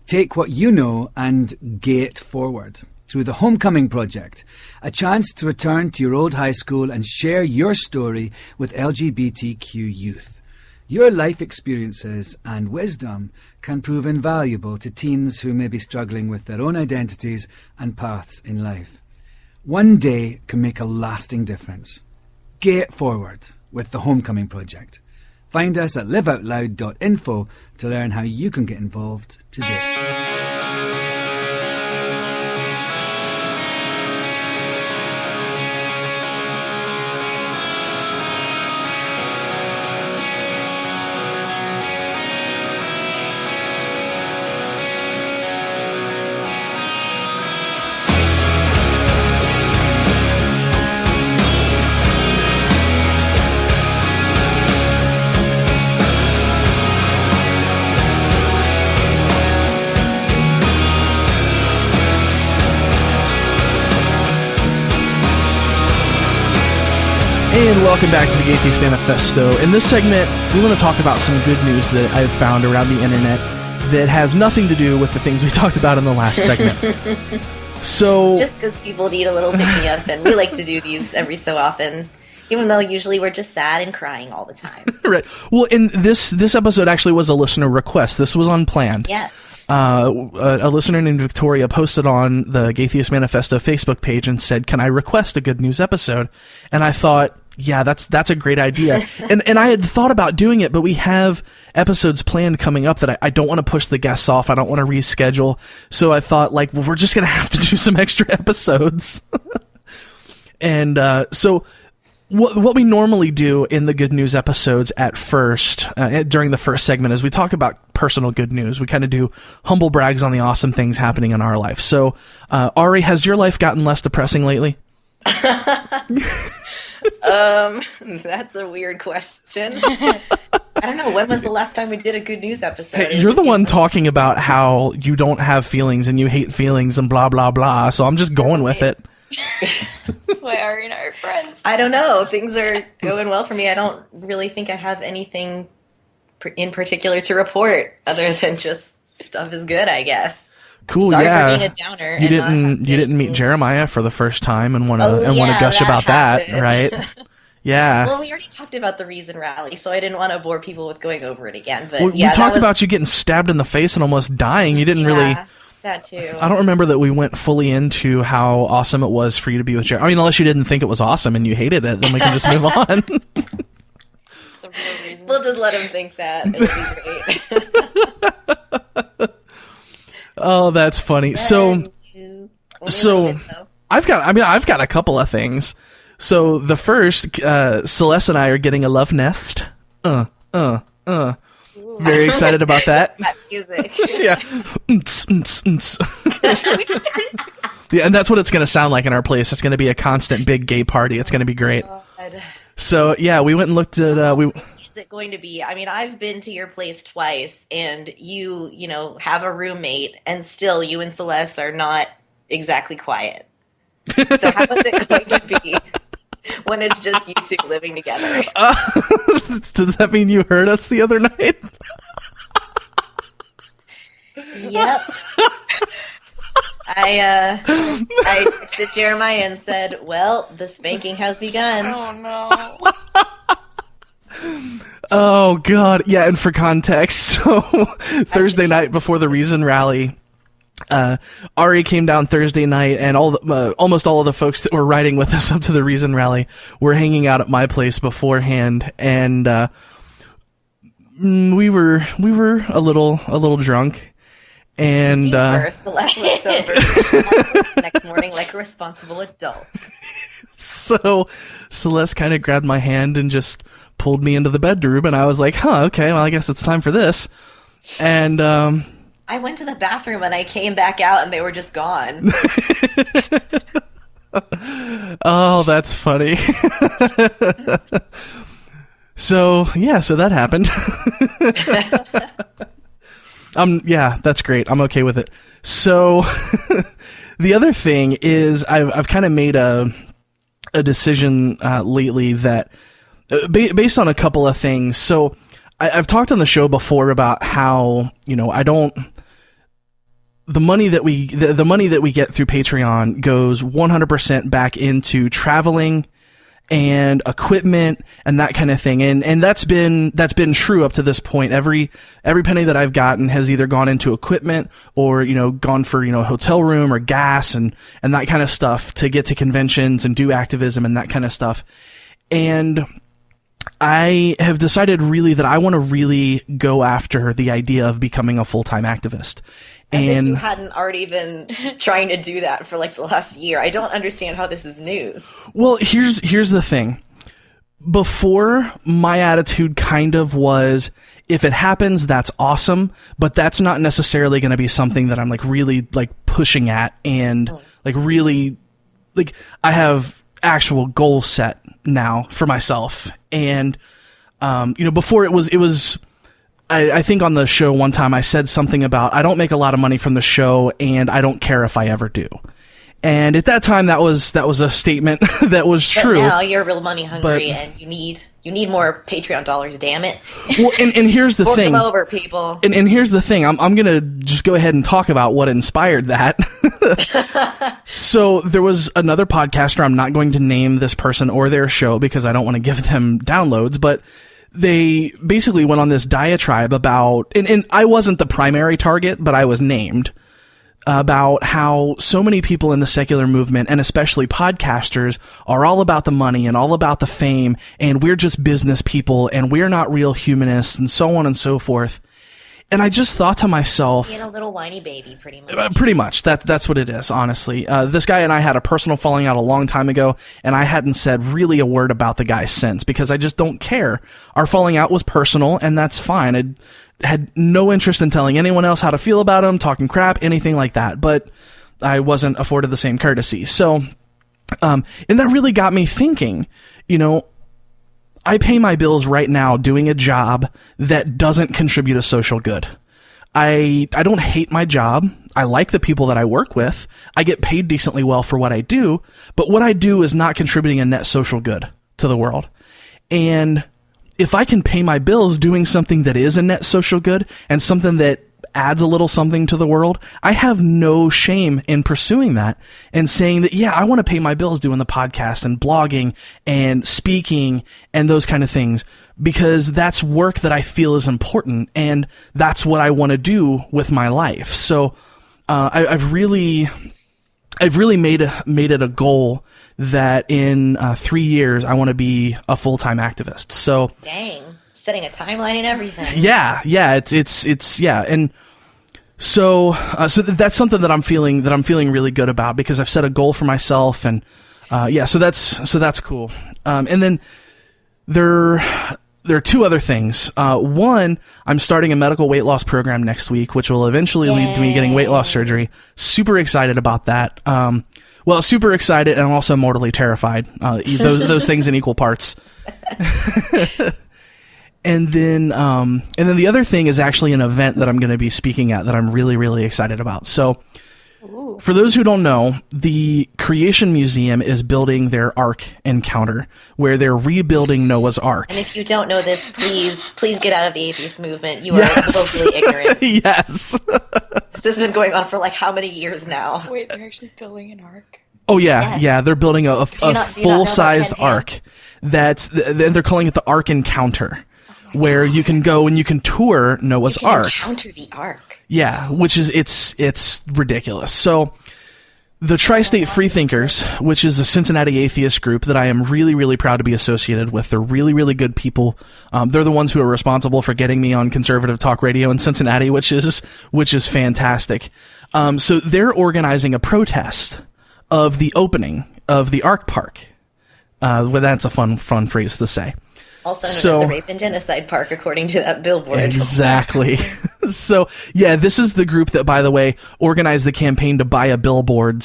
Take what you know and gay it forward through the Homecoming Project, a chance to return to your old high school and share your story with LGBTQ youth. Your life experiences and wisdom can prove invaluable to teens who may be struggling with their own identities and paths in life. One day can make a lasting difference. Gay it forward with the Homecoming Project. Find us at liveoutloud.info to learn how you can get involved today. And welcome back to the Atheist Manifesto. In this segment, we want to talk about some good news that I've found around the internet that has nothing to do with the things we talked about in the last segment. So, just because people need a little pick-me-up, and we like to do these every so often, even though usually we're just sad and crying all the time. Right. Well, in this episode actually was a listener request. This was unplanned. Yes. A listener named Victoria posted on the Atheist Manifesto Facebook page and said, "Can I request a good news episode?" And I thought, yeah, that's a great idea. and I had thought about doing it, but we have episodes planned coming up that I don't want to push the guests off. I don't want to reschedule. So I thought, like, well, we're just going to have to do some extra episodes. And so what we normally do in the good news episodes at first, during the first segment, is we talk about personal good news. We kind of do humble brags on the awesome things happening in our life. So, Ari, has your life gotten less depressing lately? That's a weird question. I don't know. When was the last time we did a good news episode? Hey, you're the one talking about how you don't have feelings and you hate feelings and blah, blah, blah. So I'm just going with it. That's why Ari and I are friends. I don't know. Things are going well for me. I don't really think I have anything in particular to report other than just stuff is good, I guess. Cool. Sorry yeah. for being a downer. You didn't meet Jeremiah for the first time and want to gush about happened. that, right? Yeah. Well, we already talked about the Reason Rally, so I didn't want to bore people with going over it again. But we talked about you getting stabbed in the face and almost dying. You didn't really. That too. I don't remember that we went fully into how awesome it was for you to be with Jeremiah. I mean, unless you didn't think it was awesome and you hated it, then we can just move on. That's the real reason. We'll just let him think that. It'll be great. Oh, that's funny. So I've got a couple of things. So the first, Celeste and I are getting a love nest. Very excited about that. That music. Yeah. Yeah, and that's what it's going to sound like in our place. It's going to be a constant big gay party. It's going to be great. God. So yeah, we went and looked at. Is it going to be? I mean, I've been to your place twice, and you have a roommate, and still you and Celeste are not exactly quiet. So how is it going to be when it's just you two living together? Does that mean you heard us the other night? Yep. I texted Jeremiah and said, "Well, the spanking has begun." Oh no. Oh God, yeah. And for context, so Thursday night before the Reason Rally, Ari came down Thursday night, and almost all of the folks that were riding with us up to the Reason Rally were hanging out at my place beforehand, and we were a little drunk. And Celeste was sober next morning like a responsible adult. So Celeste kind of grabbed my hand and just pulled me into the bedroom, and I was like, okay, well, I guess it's time for this. And I went to the bathroom and I came back out and they were just gone. Oh, that's funny. So that happened. Yeah, that's great. I'm okay with it. So the other thing is I've kind of made a decision lately that based on a couple of things. So I've talked on the show before about how, the money that we get through Patreon goes 100% back into traveling and equipment and that kind of thing. And that's been true up to this point. Every penny that I've gotten has either gone into equipment or, gone for, hotel room or gas and that kind of stuff to get to conventions and do activism and that kind of stuff. And I have decided really that I want to really go after the idea of becoming a full-time activist. As if you hadn't already been trying to do that for like the last year. I don't understand how this is news. Well, here's the thing. Before, my attitude kind of was, if it happens, that's awesome, but that's not necessarily going to be something that I'm like really like pushing at and like really like I have actual goals set now for myself. And before it was I think on the show one time I said something about I don't make a lot of money from the show and I don't care if I ever do. And at that time, that was a statement that was true. But now you're real money hungry, But- and you need more Patreon dollars. Damn it! Well, and here's the Fork thing. them over, people. And here's the thing. I'm gonna just go ahead and talk about what inspired that. So there was another podcaster. I'm not going to name this person or their show because I don't want to give them downloads, but they basically went on this diatribe about, and I wasn't the primary target, but I was named, about how so many people in the secular movement, and especially podcasters, are all about the money and all about the fame, and we're just business people, and we're not real humanists, and so on and so forth. And I just thought to myself, Being a little whiny baby, pretty much. pretty much, that's what it is, honestly. This guy and I had a personal falling out a long time ago, and I hadn't said really a word about the guy since, because I just don't care. Our falling out was personal, and that's fine. I had no interest in telling anyone else how to feel about him, talking crap, anything like that, but I wasn't afforded the same courtesy. So, and that really got me thinking, I pay my bills right now doing a job that doesn't contribute a social good. I don't hate my job. I like the people that I work with. I get paid decently well for what I do, but what I do is not contributing a net social good to the world. And if I can pay my bills doing something that is a net social good and something that adds a little something to the world, I have no shame in pursuing that and saying that, yeah, I want to pay my bills doing the podcast and blogging and speaking and those kind of things, because that's work that I feel is important, and that's what I want to do with my life. So I've really made it a goal that in 3 years I want to be a full-time activist. So Dang, setting a timeline and everything. yeah, it's yeah, and so that's something that I'm feeling really good about, because I've set a goal for myself, and so that's cool. And then there are two other things. One, I'm starting a medical weight loss program next week, which will eventually lead to me getting weight loss surgery. Super excited about that. Super excited, and I'm also mortally terrified. Those things in equal parts. And then the other thing is actually an event that I'm going to be speaking at that I'm really, really excited about. So, for those who don't know, the Creation Museum is building their Ark encounter, where they're rebuilding Noah's Ark. And if you don't know this, please get out of the atheist movement. You are totally ignorant. Yes. This has been going on for like how many years now? Wait, they're actually building an ark? Oh yeah, Yes. yeah. They're building a Do you not know full-sized about Ken Ham? Ark. They're calling it the Ark Encounter, where you can go and you can tour Noah's You can Ark. encounter the Ark. Yeah, which is it's ridiculous. So the Tri-State Freethinkers, which is a Cincinnati atheist group that I am really, really proud to be associated with. They're really, really good people. They're the ones who are responsible for getting me on conservative talk radio in Cincinnati, which is fantastic. So they're organizing a protest of the opening of the Ark Park. Well, that's a fun phrase to say. Also known as the Rape and Genocide Park, according to that billboard. Exactly. So, yeah, this is the group that, by the way, organized the campaign to buy a billboard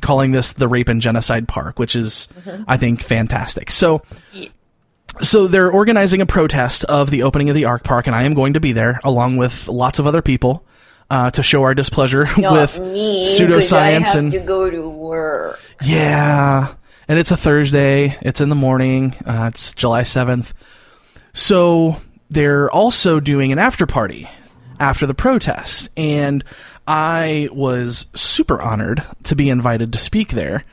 calling this the Rape and Genocide Park, which is, I think, fantastic. So they're organizing a protest of the opening of the Ark Park, and I am going to be there, along with lots of other people, to show our displeasure with pseudoscience. I have to go to work. Yeah. And it's a Thursday. It's in the morning. It's July 7th. So they're also doing an after party after the protest. And I was super honored to be invited to speak there.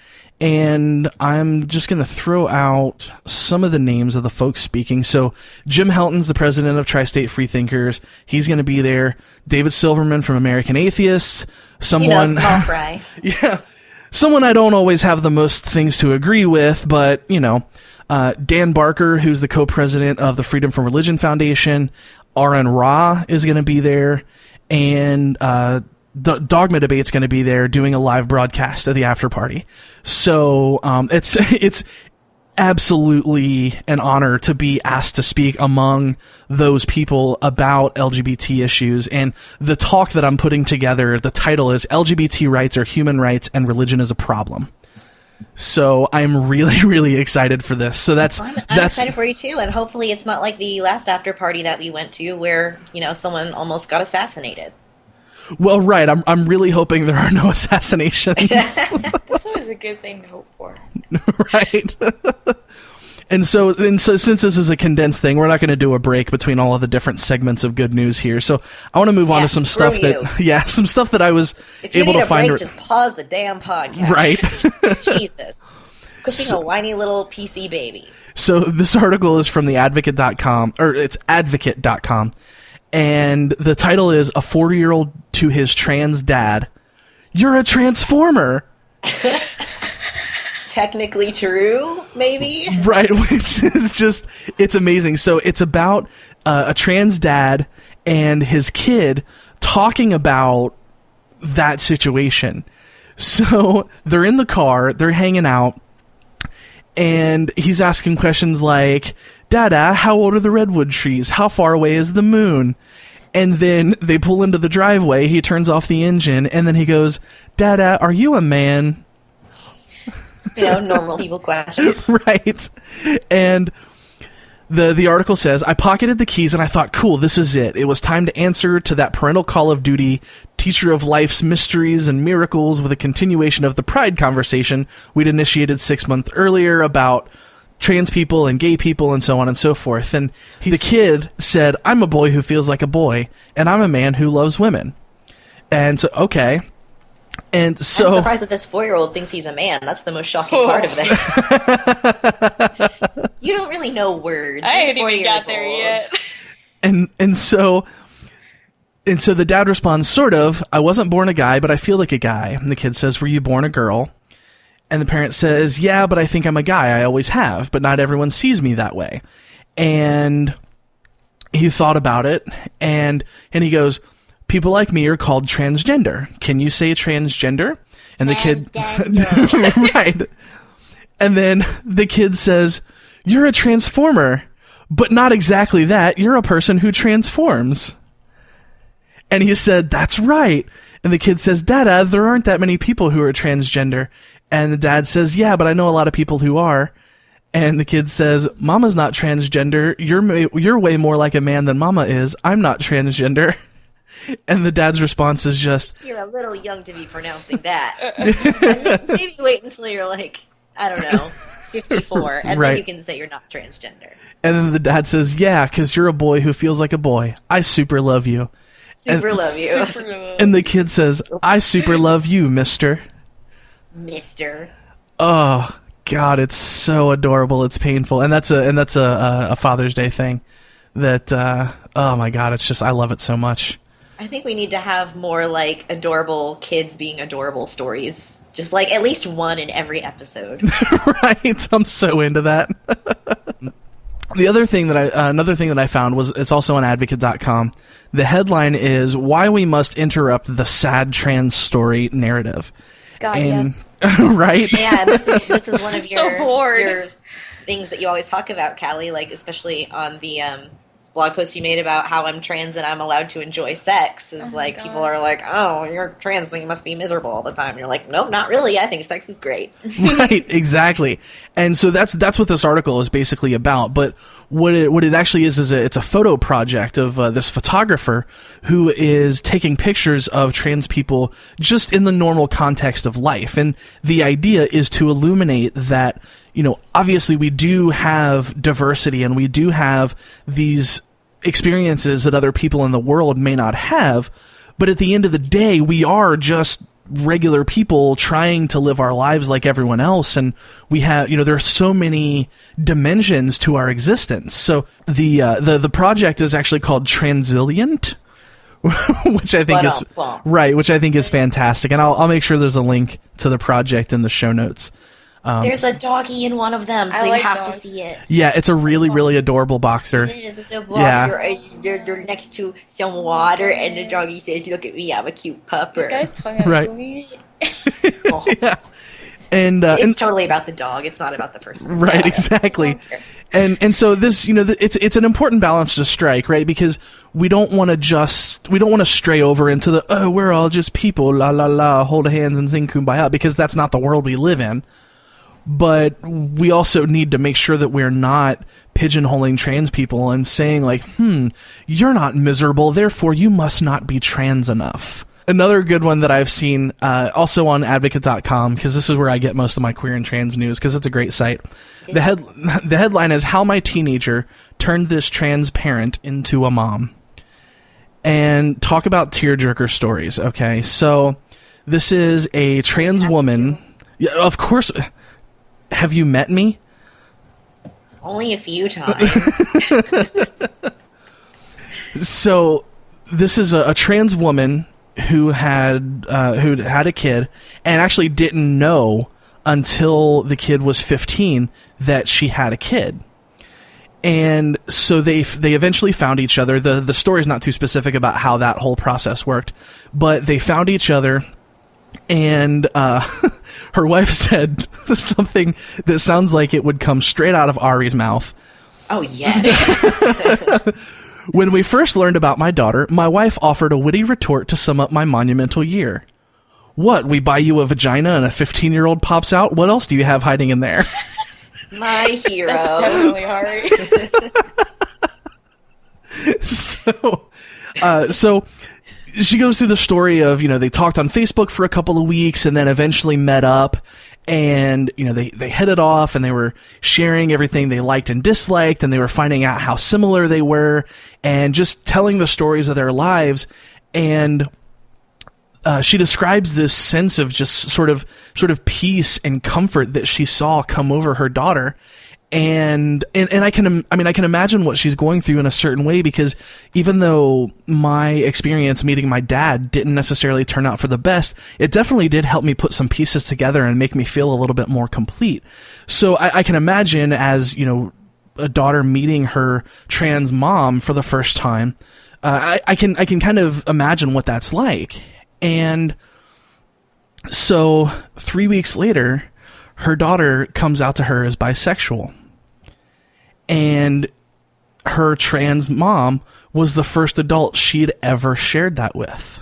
And I'm just going to throw out some of the names of the folks speaking. So Jim Helton's the president of Tri-State Freethinkers. He's going to be there. David Silverman from American Atheists. Someone, small fry. Yeah. Someone I don't always have the most things to agree with, but, Dan Barker, who's the co-president of the Freedom from Religion Foundation. R.N. Ra is going to be there. And Dogma Debate's going to be there doing a live broadcast of the after party. So it's absolutely an honor to be asked to speak among those people about LGBT issues. And the talk that I'm putting together, the title is LGBT Rights are Human Rights and Religion is a Problem. So I'm really, really excited for this. So I'm excited for you too, and hopefully it's not like the last after party that we went to where, someone almost got assassinated. Well, right. I'm really hoping there are no assassinations. That's always a good thing to hope for. Right. And so since this is a condensed thing, we're not going to do a break between all of the different segments of good news here. So I want to move on to some stuff some stuff that I was able to find. If you need a break, just pause the damn podcast. Right. Jesus. Quit being a whiny little PC baby. So this article is from the advocate.com, or it's advocate.com, and the title is "A 40-year-old to his trans dad, you're a transformer." Technically true, maybe? Right, which is just, it's amazing. So it's about a trans dad and his kid talking about that situation. So they're in the car, they're hanging out, and he's asking questions like, Dada, how old are the redwood trees? How far away is the moon? And then they pull into the driveway, he turns off the engine, and then he goes, Dada, are you a man? Normal people questions. Right. And the article says, I pocketed the keys and I thought, cool, this is it. It was time to answer to that parental call of duty, teacher of life's mysteries and miracles, with a continuation of the pride conversation we'd initiated 6 months earlier about trans people and gay people and so on and so forth. And the kid said, I'm a boy who feels like a boy, and I'm a man who loves women. And so, okay. And so, I'm surprised that this 4-year-old thinks he's a man. That's the most shocking part of this. You don't really know words. I ain't even got there yet. And so the dad responds, sort of, I wasn't born a guy, but I feel like a guy. And the kid says, were you born a girl? And the parent says, yeah, but I think I'm a guy. I always have, but not everyone sees me that way. And he thought about it, and he goes, people like me are called transgender. Can you say transgender? And the kid, right. And then the kid says, you're a transformer, but not exactly that. You're a person who transforms. And he said, that's right. And the kid says, Dada, there aren't that many people who are transgender. And the dad says, yeah, but I know a lot of people who are. And the kid says, Mama's not transgender. You're way more like a man than Mama is. I'm not transgender. And the dad's response is just, you're a little young to be pronouncing that. Maybe wait until you're like, I don't know, 54, and right. Then you can say you're not transgender. And then the dad says, yeah, because you're a boy who feels like a boy. I super love you. Super love you. And the kid says, I super love you, mister. Mister. Oh, God, it's so adorable. It's painful. And that's a Father's Day thing that, oh my God, it's just, I love it so much. I think we need to have more like adorable kids being adorable stories. Just like at least one in every episode. Right. I'm so into that. Another thing that I found was, it's also on advocate.com. The headline is why we must interrupt the sad trans story narrative. God, yes. Right? Yeah, this is one of so bored. your things that you always talk about, Callie, like especially on the blog post you made about how I'm trans and I'm allowed to enjoy sex is like people are like, oh, you're trans, so you must be miserable all the time. And you're like, nope, not really. I think sex is great. Right, exactly. And so that's what this article is basically about. But what it actually is it's a photo project of this photographer who is taking pictures of trans people just in the normal context of life. And the idea is to illuminate that, obviously we do have diversity and we do have these experiences that other people in the world may not have, but at the end of the day, we are just regular people trying to live our lives like everyone else, and we have, there are so many dimensions to our existence. So the project is actually called Transilient, which I think is right, which I think is fantastic, and I'll make sure there's a link to the project in the show notes. There's a doggy in one of them, so you have to see it. Yeah, it's a really, really adorable boxer. It is. It's a boxer. Yeah. They're next to some water, and the doggy says, look at me, I'm a cute pupper. This guy's talking right. about me. Oh. Yeah. And it's totally about the dog. It's not about the person. Right, exactly. And so this, it's an important balance to strike, right? Because we don't want to stray over into the, we're all just people, la la la, hold hands and sing kumbaya, because that's not the world we live in. But we also need to make sure that we're not pigeonholing trans people and saying like, you're not miserable, therefore you must not be trans enough. Another good one that I've seen, also on advocate.com, because this is where I get most of my queer and trans news, because it's a great site. The headline is How My Teenager Turned This Trans Parent Into a Mom. And talk about tearjerker stories, okay? So this is a trans woman. Yeah, of course. Have you met me? Only a few times. So this is a trans woman who had a kid and actually didn't know until the kid was 15 that she had a kid. And so they eventually found each other. The story's not too specific about how that whole process worked, but they found each other, and her wife said something that sounds like it would come straight out of Ari's mouth. Oh, yeah. When we first learned about my daughter, my wife offered a witty retort to sum up my monumental year. What, we buy you a vagina and a 15-year-old pops out? What else do you have hiding in there? My hero. That's definitely hard. So she goes through the story of, they talked on Facebook for a couple of weeks and then eventually met up, and, they hit it off, and they were sharing everything they liked and disliked, and they were finding out how similar they were and just telling the stories of their lives. And she describes this sense of just sort of peace and comfort that she saw come over her daughter. And I can imagine what she's going through in a certain way, because even though my experience meeting my dad didn't necessarily turn out for the best, it definitely did help me put some pieces together and make me feel a little bit more complete. So I can imagine, as, a daughter meeting her trans mom for the first time, I can kind of imagine what that's like. And so 3 weeks later, her daughter comes out to her as bisexual. And her trans mom was the first adult she'd ever shared that with.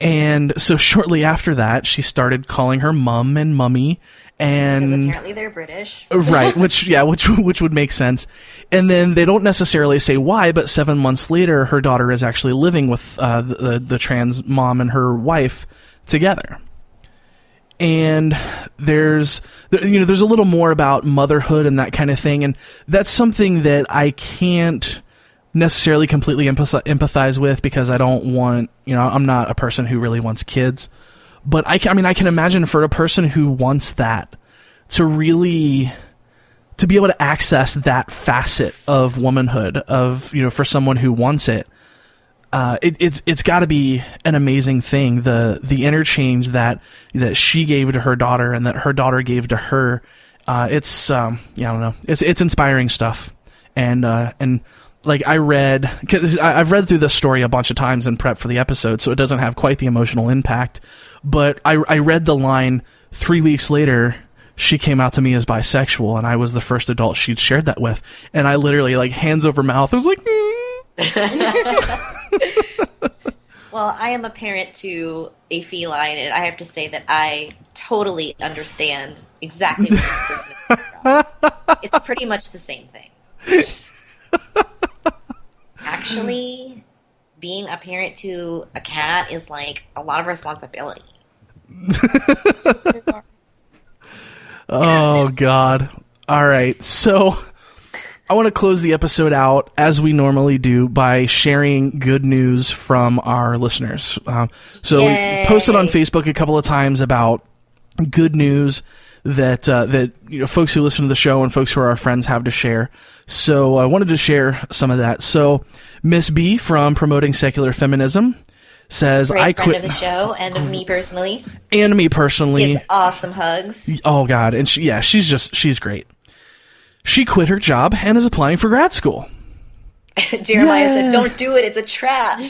And so shortly after that, she started calling her mum and mummy. And because apparently they're British. Right, which would make sense. And then they don't necessarily say why, but 7 months later, her daughter is actually living with the trans mom and her wife together. And there's a little more about motherhood and that kind of thing, and that's something that I can't necessarily completely empathize with, because I don't want, I'm not a person who really wants kids. But I can imagine for a person who wants that, to be able to access that facet of womanhood, of, for someone who wants it, it's got to be an amazing thing. The interchange that she gave to her daughter and that her daughter gave to her, I don't know. It's inspiring stuff. And like I've read through this story a bunch of times in prep for the episode, so it doesn't have quite the emotional impact. But I read the line, 3 weeks later, she came out to me as bisexual, and I was the first adult she'd shared that with. And I literally, like, hands over mouth, I was like, Well, I am a parent to a feline, and I have to say that I totally understand exactly what this person is talking about. It's pretty much the same thing. Actually, being a parent to a cat is like a lot of responsibility. Oh, God. All right. So I want to close the episode out, as we normally do, by sharing good news from our listeners. So we posted on Facebook a couple of times about good news that folks who listen to the show and folks who are our friends have to share. So I wanted to share some of that. So Miss B from Promoting Secular Feminism says, Great I friend quit of the show and of me personally. And me personally. Gives awesome hugs. Oh, God. And she's great. She quit her job and is applying for grad school. Jeremiah said, "Don't do it. It's a trap."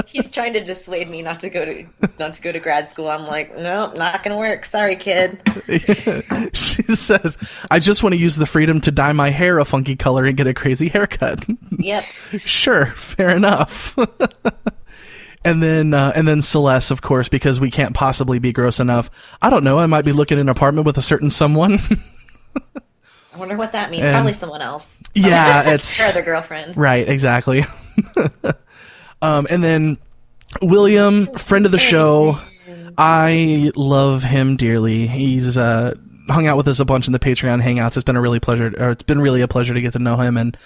He's trying to dissuade me not to go to grad school. I'm like, nope, not gonna work. Sorry, kid. She says, "I just want to use the freedom to dye my hair a funky color and get a crazy haircut." Yep. Sure, fair enough. And then Celeste, of course, because we can't possibly be gross enough. I don't know. I might be looking at an apartment with a certain someone. I wonder what that means. And- Probably someone else. Yeah, it's her other girlfriend. Right, exactly. And then William, friend of the show. I love him dearly. He's hung out with us a bunch in the Patreon hangouts. It's been really a pleasure to get to know him and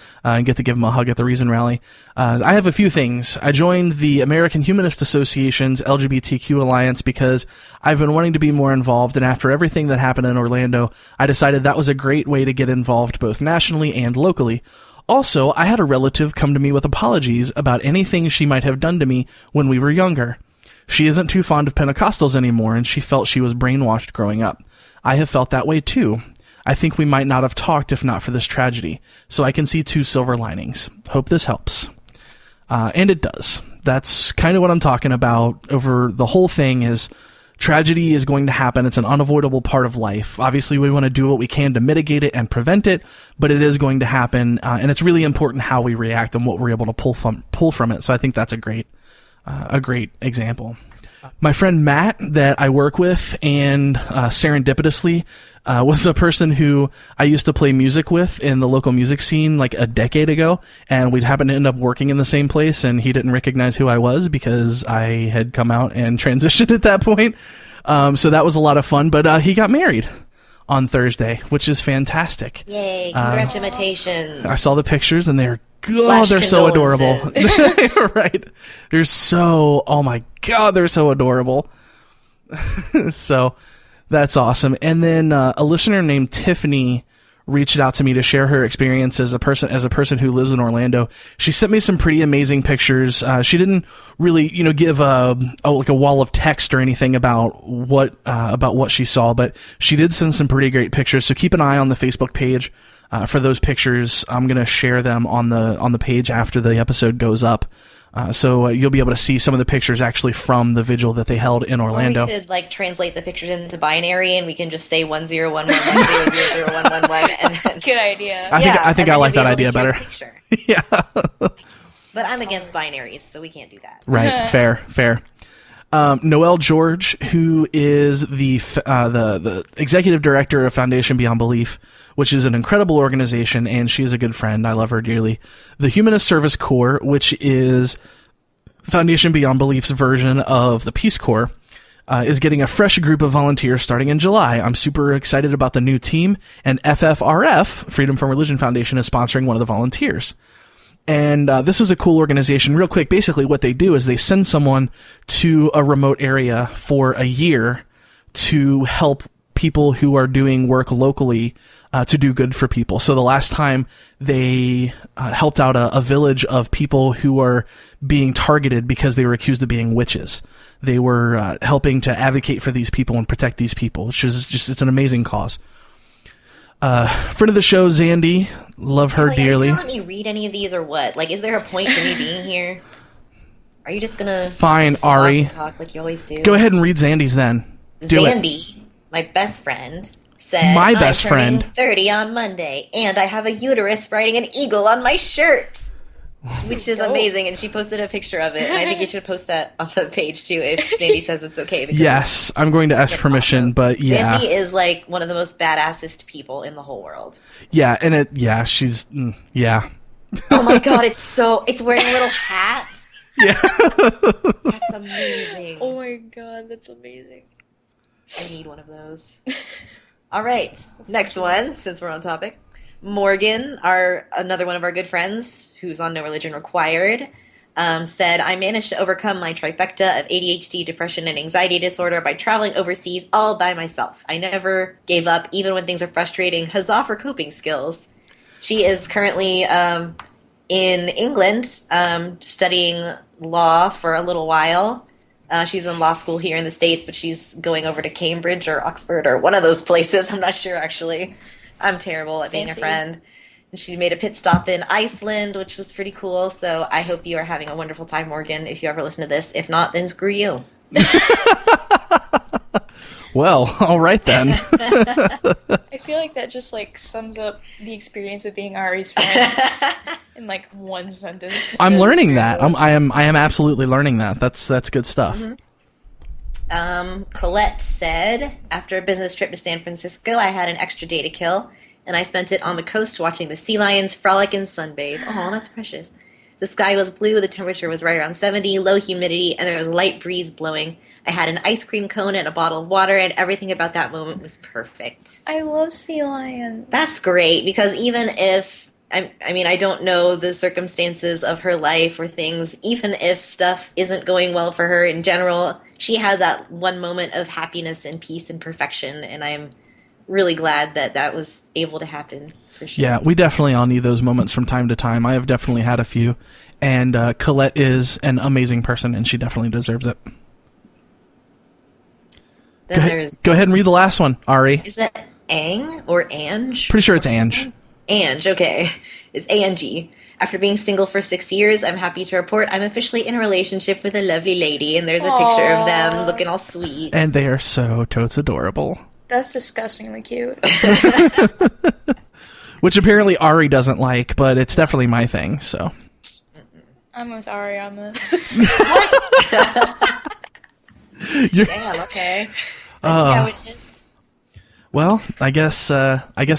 get to give him a hug at the Reason Rally. I have a few things. I joined the American Humanist Association's LGBTQ Alliance because I've been wanting to be more involved, and after everything that happened in Orlando, I decided that was a great way to get involved both nationally and locally. Also, I had a relative come to me with apologies about anything she might have done to me when we were younger. She isn't too fond of Pentecostals anymore, and she felt she was brainwashed growing up. I have felt that way too. I think we might not have talked if not for this tragedy, so I can see two silver linings. Hope this helps. And it does. That's kind of what I'm talking about over the whole thing is tragedy is going to happen. It's an unavoidable part of life. Obviously, we want to do what we can to mitigate it and prevent it, but it is going to happen, and it's really important how we react and what we're able to pull from it. So I think that's a great example. My friend Matt that I work with and serendipitously was a person who I used to play music with in the local music scene like a decade ago, and we'd happen to end up working in the same place, and he didn't recognize who I was because I had come out and transitioned at that point. So that was a lot of fun, but he got married on Thursday, which is fantastic. Yay, congratulations. I saw the pictures and they're so adorable. Right. Oh my God, they're so adorable. So that's awesome. And then a listener named Tiffany reached out to me to share her experience as a person who lives in Orlando. She sent me some pretty amazing pictures. She didn't really, give a wall of text or anything about what she saw, but she did send some pretty great pictures. So keep an eye on the Facebook page for those pictures. I'm going to share them on the page after the episode goes up. So you'll be able to see some of the pictures actually from the vigil that they held in Orlando. Or we could translate the pictures into binary, and we can just say 1011000111 and then Good idea. I think I like that idea better. Yeah. But I'm against binaries, so we can't do that. Right. Fair. Noelle George, who is the executive director of Foundation Beyond Belief, which is an incredible organization, and she is a good friend. I love her dearly. The Humanist Service Corps, which is Foundation Beyond Belief's version of the Peace Corps, is getting a fresh group of volunteers starting in July. I'm super excited about the new team, and FFRF, Freedom from Religion Foundation, is sponsoring one of the volunteers. And this is a cool organization. Real quick, basically what they do is they send someone to a remote area for a year to help people who are doing work locally to do good for people. So the last time they helped out a village of people who were being targeted because they were accused of being witches. They were helping to advocate for these people and protect these people, which is it's an amazing cause. Friend of the show, Zandy. Love her dearly. Are you going to let me read any of these or what? Is there a point for me being here? Are you just going to Fine, Ari. talk like you always do? Go ahead and read Zandy's then. Zandy, my best friend, said, my best I'm friend. turning 30 on Monday, and I have a uterus riding an eagle on my shirt. Which is amazing, and she posted a picture of it, and I think you should post that on the page, too, if Zandy says it's okay. Yes, I'm going to ask permission, but yeah. Zandy is, one of the most badassest people in the whole world. Yeah, and she's, yeah. Oh my God, it's wearing a little hat. Yeah. That's amazing. Oh my God, that's amazing. I need one of those. All right, next one, since we're on topic. Morgan, another one of our good friends, who's on No Religion Required, said, I managed to overcome my trifecta of ADHD, depression, and anxiety disorder by traveling overseas all by myself. I never gave up, even when things are frustrating. Huzzah for coping skills. She is currently in England studying law for a little while. She's in law school here in the States, but she's going over to Cambridge or Oxford or one of those places. I'm not sure, actually. I'm terrible at being a friend. And she made a pit stop in Iceland, which was pretty cool. So I hope you are having a wonderful time, Morgan, if you ever listen to this. If not, then screw you. Well, all right then. I feel like that just sums up the experience of being Ari's friend in one sentence. I'm learning that. I am absolutely learning that. That's good stuff. Mm-hmm. Colette said, after a business trip to San Francisco, I had an extra day to kill and I spent it on the coast watching the sea lions frolic and sunbathe. Oh, that's precious. The sky was blue, the temperature was right around 70, low humidity, and there was a light breeze blowing. I had an ice cream cone and a bottle of water, and everything about that moment was perfect. I love sea lions. That's great, because even if, I don't know the circumstances of her life or things, even if stuff isn't going well for her in general, she had that one moment of happiness and peace and perfection, and I'm really glad that that was able to happen, for sure. Yeah, we definitely all need those moments from time to time. I have definitely had a few, and Colette is an amazing person, and she definitely deserves it. Then Go ahead and read the last one, Ari. Is that Ang or Ange? Pretty sure it's Ange. Ange, okay. It's A-N-G. After being single for 6 years, I'm happy to report I'm officially in a relationship with a lovely lady, and there's a picture of them looking all sweet. And they are so totes adorable. That's disgustingly cute. Which apparently Ari doesn't like, but it's definitely my thing, so. I'm with Ari on this. Damn, okay. I see how it is. Well, I guess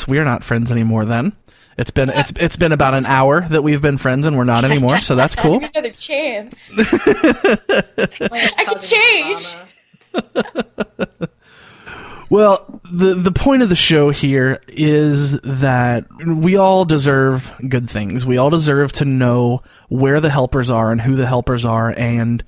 we're not friends anymore then. It's been about an hour that we've been friends and we're not anymore, so that's cool. Give me another chance. I can change. Well, the point of the show here is that we all deserve good things. We all deserve to know where the helpers are and who the helpers are, and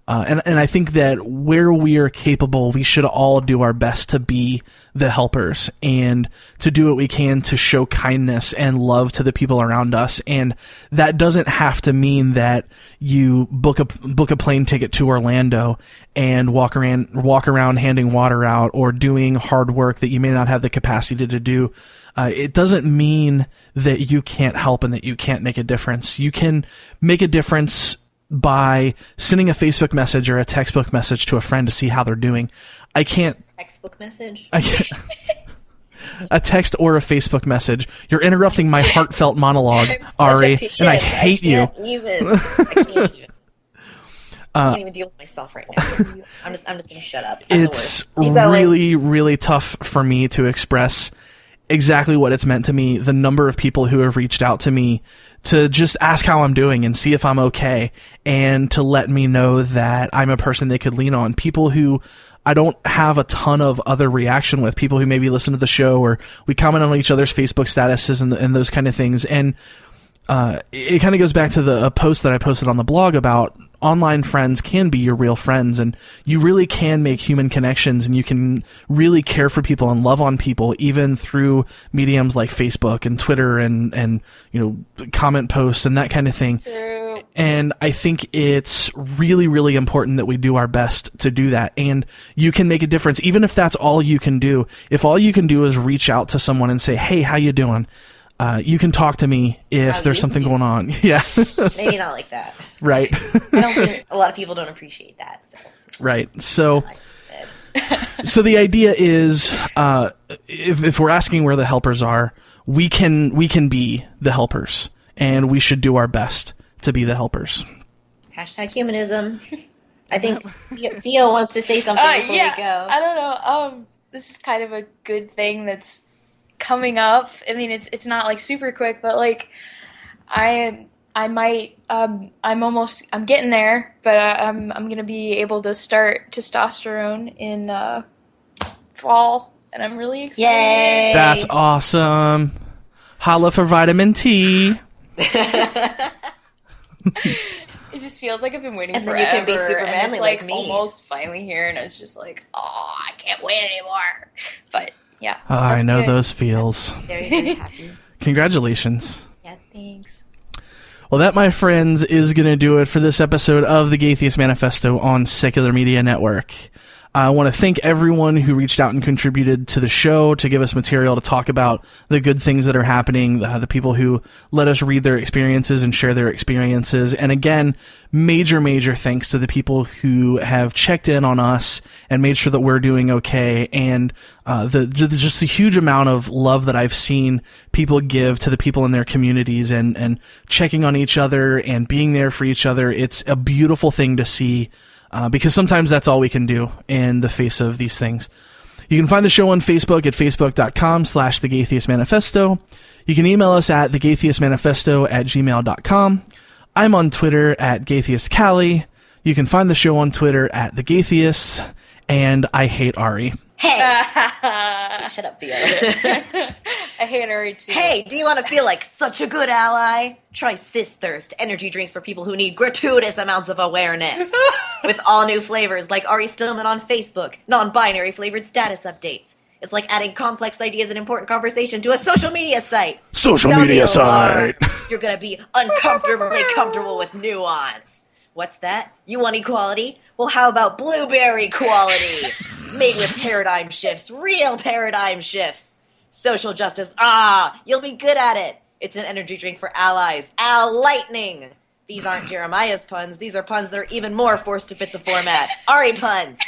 I think that where we are capable, we should all do our best to be the helpers and to do what we can to show kindness and love to the people around us. And that doesn't have to mean that you book a plane ticket to Orlando and walk around handing water out or doing hard work that you may not have the capacity to do. It doesn't mean that you can't help and that you can't make a difference. You can make a difference by sending a Facebook message or a textbook message to a friend to see how they're doing. I can't... Textbook message? A text or a Facebook message. You're interrupting my heartfelt monologue, Ari, and I hate you. I can't even. I can't even deal with myself right now. I'm just going to shut up. It's really, really tough for me to express exactly what it's meant to me. The number of people who have reached out to me to just ask how I'm doing and see if I'm okay, and to let me know that I'm a person they could lean on. People who I don't have a ton of other reaction with, people who maybe listen to the show or we comment on each other's Facebook statuses and those kind of things. And it kind of goes back to a post that I posted on the blog about online friends can be your real friends, and you really can make human connections, and you can really care for people and love on people even through mediums like Facebook and Twitter and comment posts and that kind of thing. True. And I think it's really, really important that we do our best to do that. And you can make a difference, even if that's all you can do. If all you can do is reach out to someone and say, "Hey, how you doing?" You can talk to me if there's something going on. Yeah. Maybe not like that. Right. I don't think a lot of people don't appreciate that. So. Right. So the idea is, if we're asking where the helpers are, we can be the helpers, and we should do our best to be the helpers. Hashtag humanism. I think Theo wants to say something before we go. I don't know. This is kind of a good thing that's coming up. I mean, it's not like super quick, but like I'm getting there, but I'm gonna be able to start testosterone in fall, and I'm really excited. Yay! That's awesome. Holla for vitamin T. It just feels like I've been waiting forever. And then you can be super and manly it's like me. almost finally here, and it's just like, oh, I can't wait anymore. But yeah, Oh, I know good. those feels. Very, very happy. Congratulations. Yeah, thanks. Well, that, my friends, is going to do it for this episode of the Gaytheist Manifesto on Secular Media Network. I want to thank everyone who reached out and contributed to the show to give us material to talk about the good things that are happening, the people who let us read their experiences and share their experiences. And again, major, major thanks to the people who have checked in on us and made sure that we're doing okay. And just the huge amount of love that I've seen people give to the people in their communities and checking on each other and being there for each other. It's a beautiful thing to see. Because sometimes that's all we can do in the face of these things. You can find the show on Facebook at facebook.com/thegaytheistmanifesto. You can email us at thegaytheistmanifesto@gmail.com. I'm on Twitter at GaytheistCallie. You can find the show on Twitter at TheGaytheists. And I hate Ari. Hey! Shut up, Theo. I hate Ari too. Hey, do you want to feel like such a good ally? Try Sis Thirst, energy drinks for people who need gratuitous amounts of awareness. With all new flavors like Ari Stillman on Facebook, non-binary flavored status updates. It's like adding complex ideas and important conversation to a social media site. Social media site. You're going to be uncomfortably comfortable with nuance. What's that? You want equality? Well, how about blueberry quality? Made with paradigm shifts, real paradigm shifts. Social justice, you'll be good at it. It's an energy drink for allies. Lightning. These aren't Jeremiah's puns. These are puns that are even more forced to fit the format. Ari puns.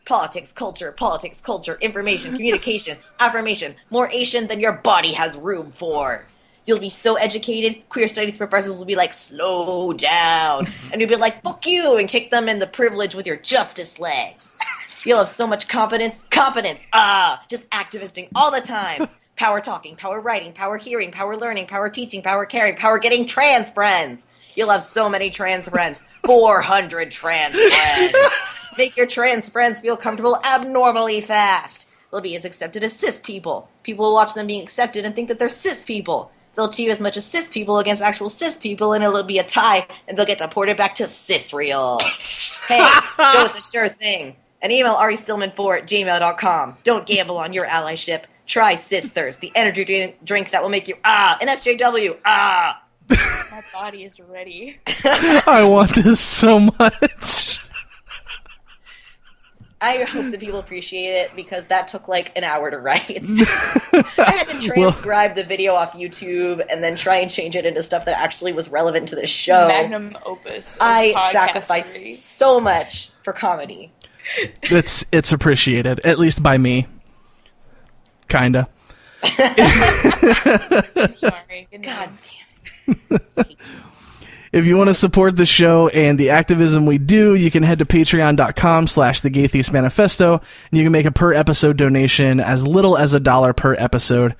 Politics, culture, information, communication, affirmation. More Asian than your body has room for. You'll be so educated, queer studies professors will be like, slow down. And you'll be like, fuck you, and kick them in the privilege with your justice legs. You'll have so much competence, just activisting all the time. Power talking, power writing, power hearing, power learning, power teaching, power caring, power getting trans friends. You'll have so many trans friends. 400 trans friends. Make your trans friends feel comfortable abnormally fast. They'll be as accepted as cis people. People will watch them being accepted and think that they're cis people. They'll cheat as much as cis people against actual cis people, and it'll be a tie, and they'll get deported back to cisreal. Hey, go with the sure thing. And email aristillman4@gmail.com. Don't gamble on your allyship. Try Sis Thirst, the energy drink that will make you, an SJW, My body is ready. I want this so much. I hope that people appreciate it because that took like an hour to write. I had to transcribe the video off YouTube and then try and change it into stuff that actually was relevant to the show. Magnum opus. I sacrificed so much for comedy. It's appreciated, at least by me. Kinda. Sorry. God damn it. If you want to support the show and the activism we do, you can head to patreon.com/thegaytheistmanifesto, and you can make a per episode donation as little as $1 per episode.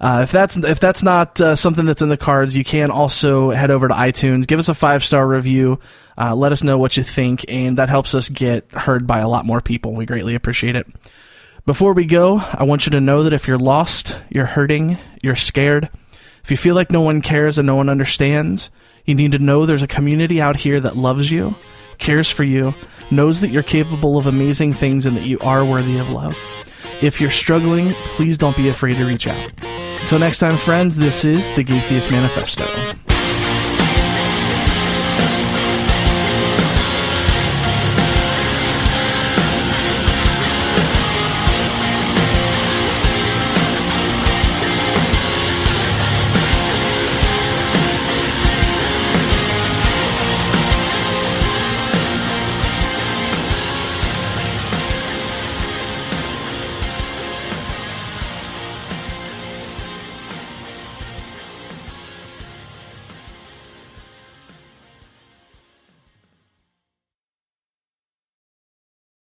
If that's not something that's in the cards, you can also head over to iTunes, give us a 5-star review, let us know what you think, and that helps us get heard by a lot more people. We greatly appreciate it. Before we go, I want you to know that if you're lost, you're hurting, you're scared, if you feel like no one cares and no one understands, you need to know there's a community out here that loves you, cares for you, knows that you're capable of amazing things and that you are worthy of love. If you're struggling, please don't be afraid to reach out. Until next time, friends, this is the Gaytheist Manifesto.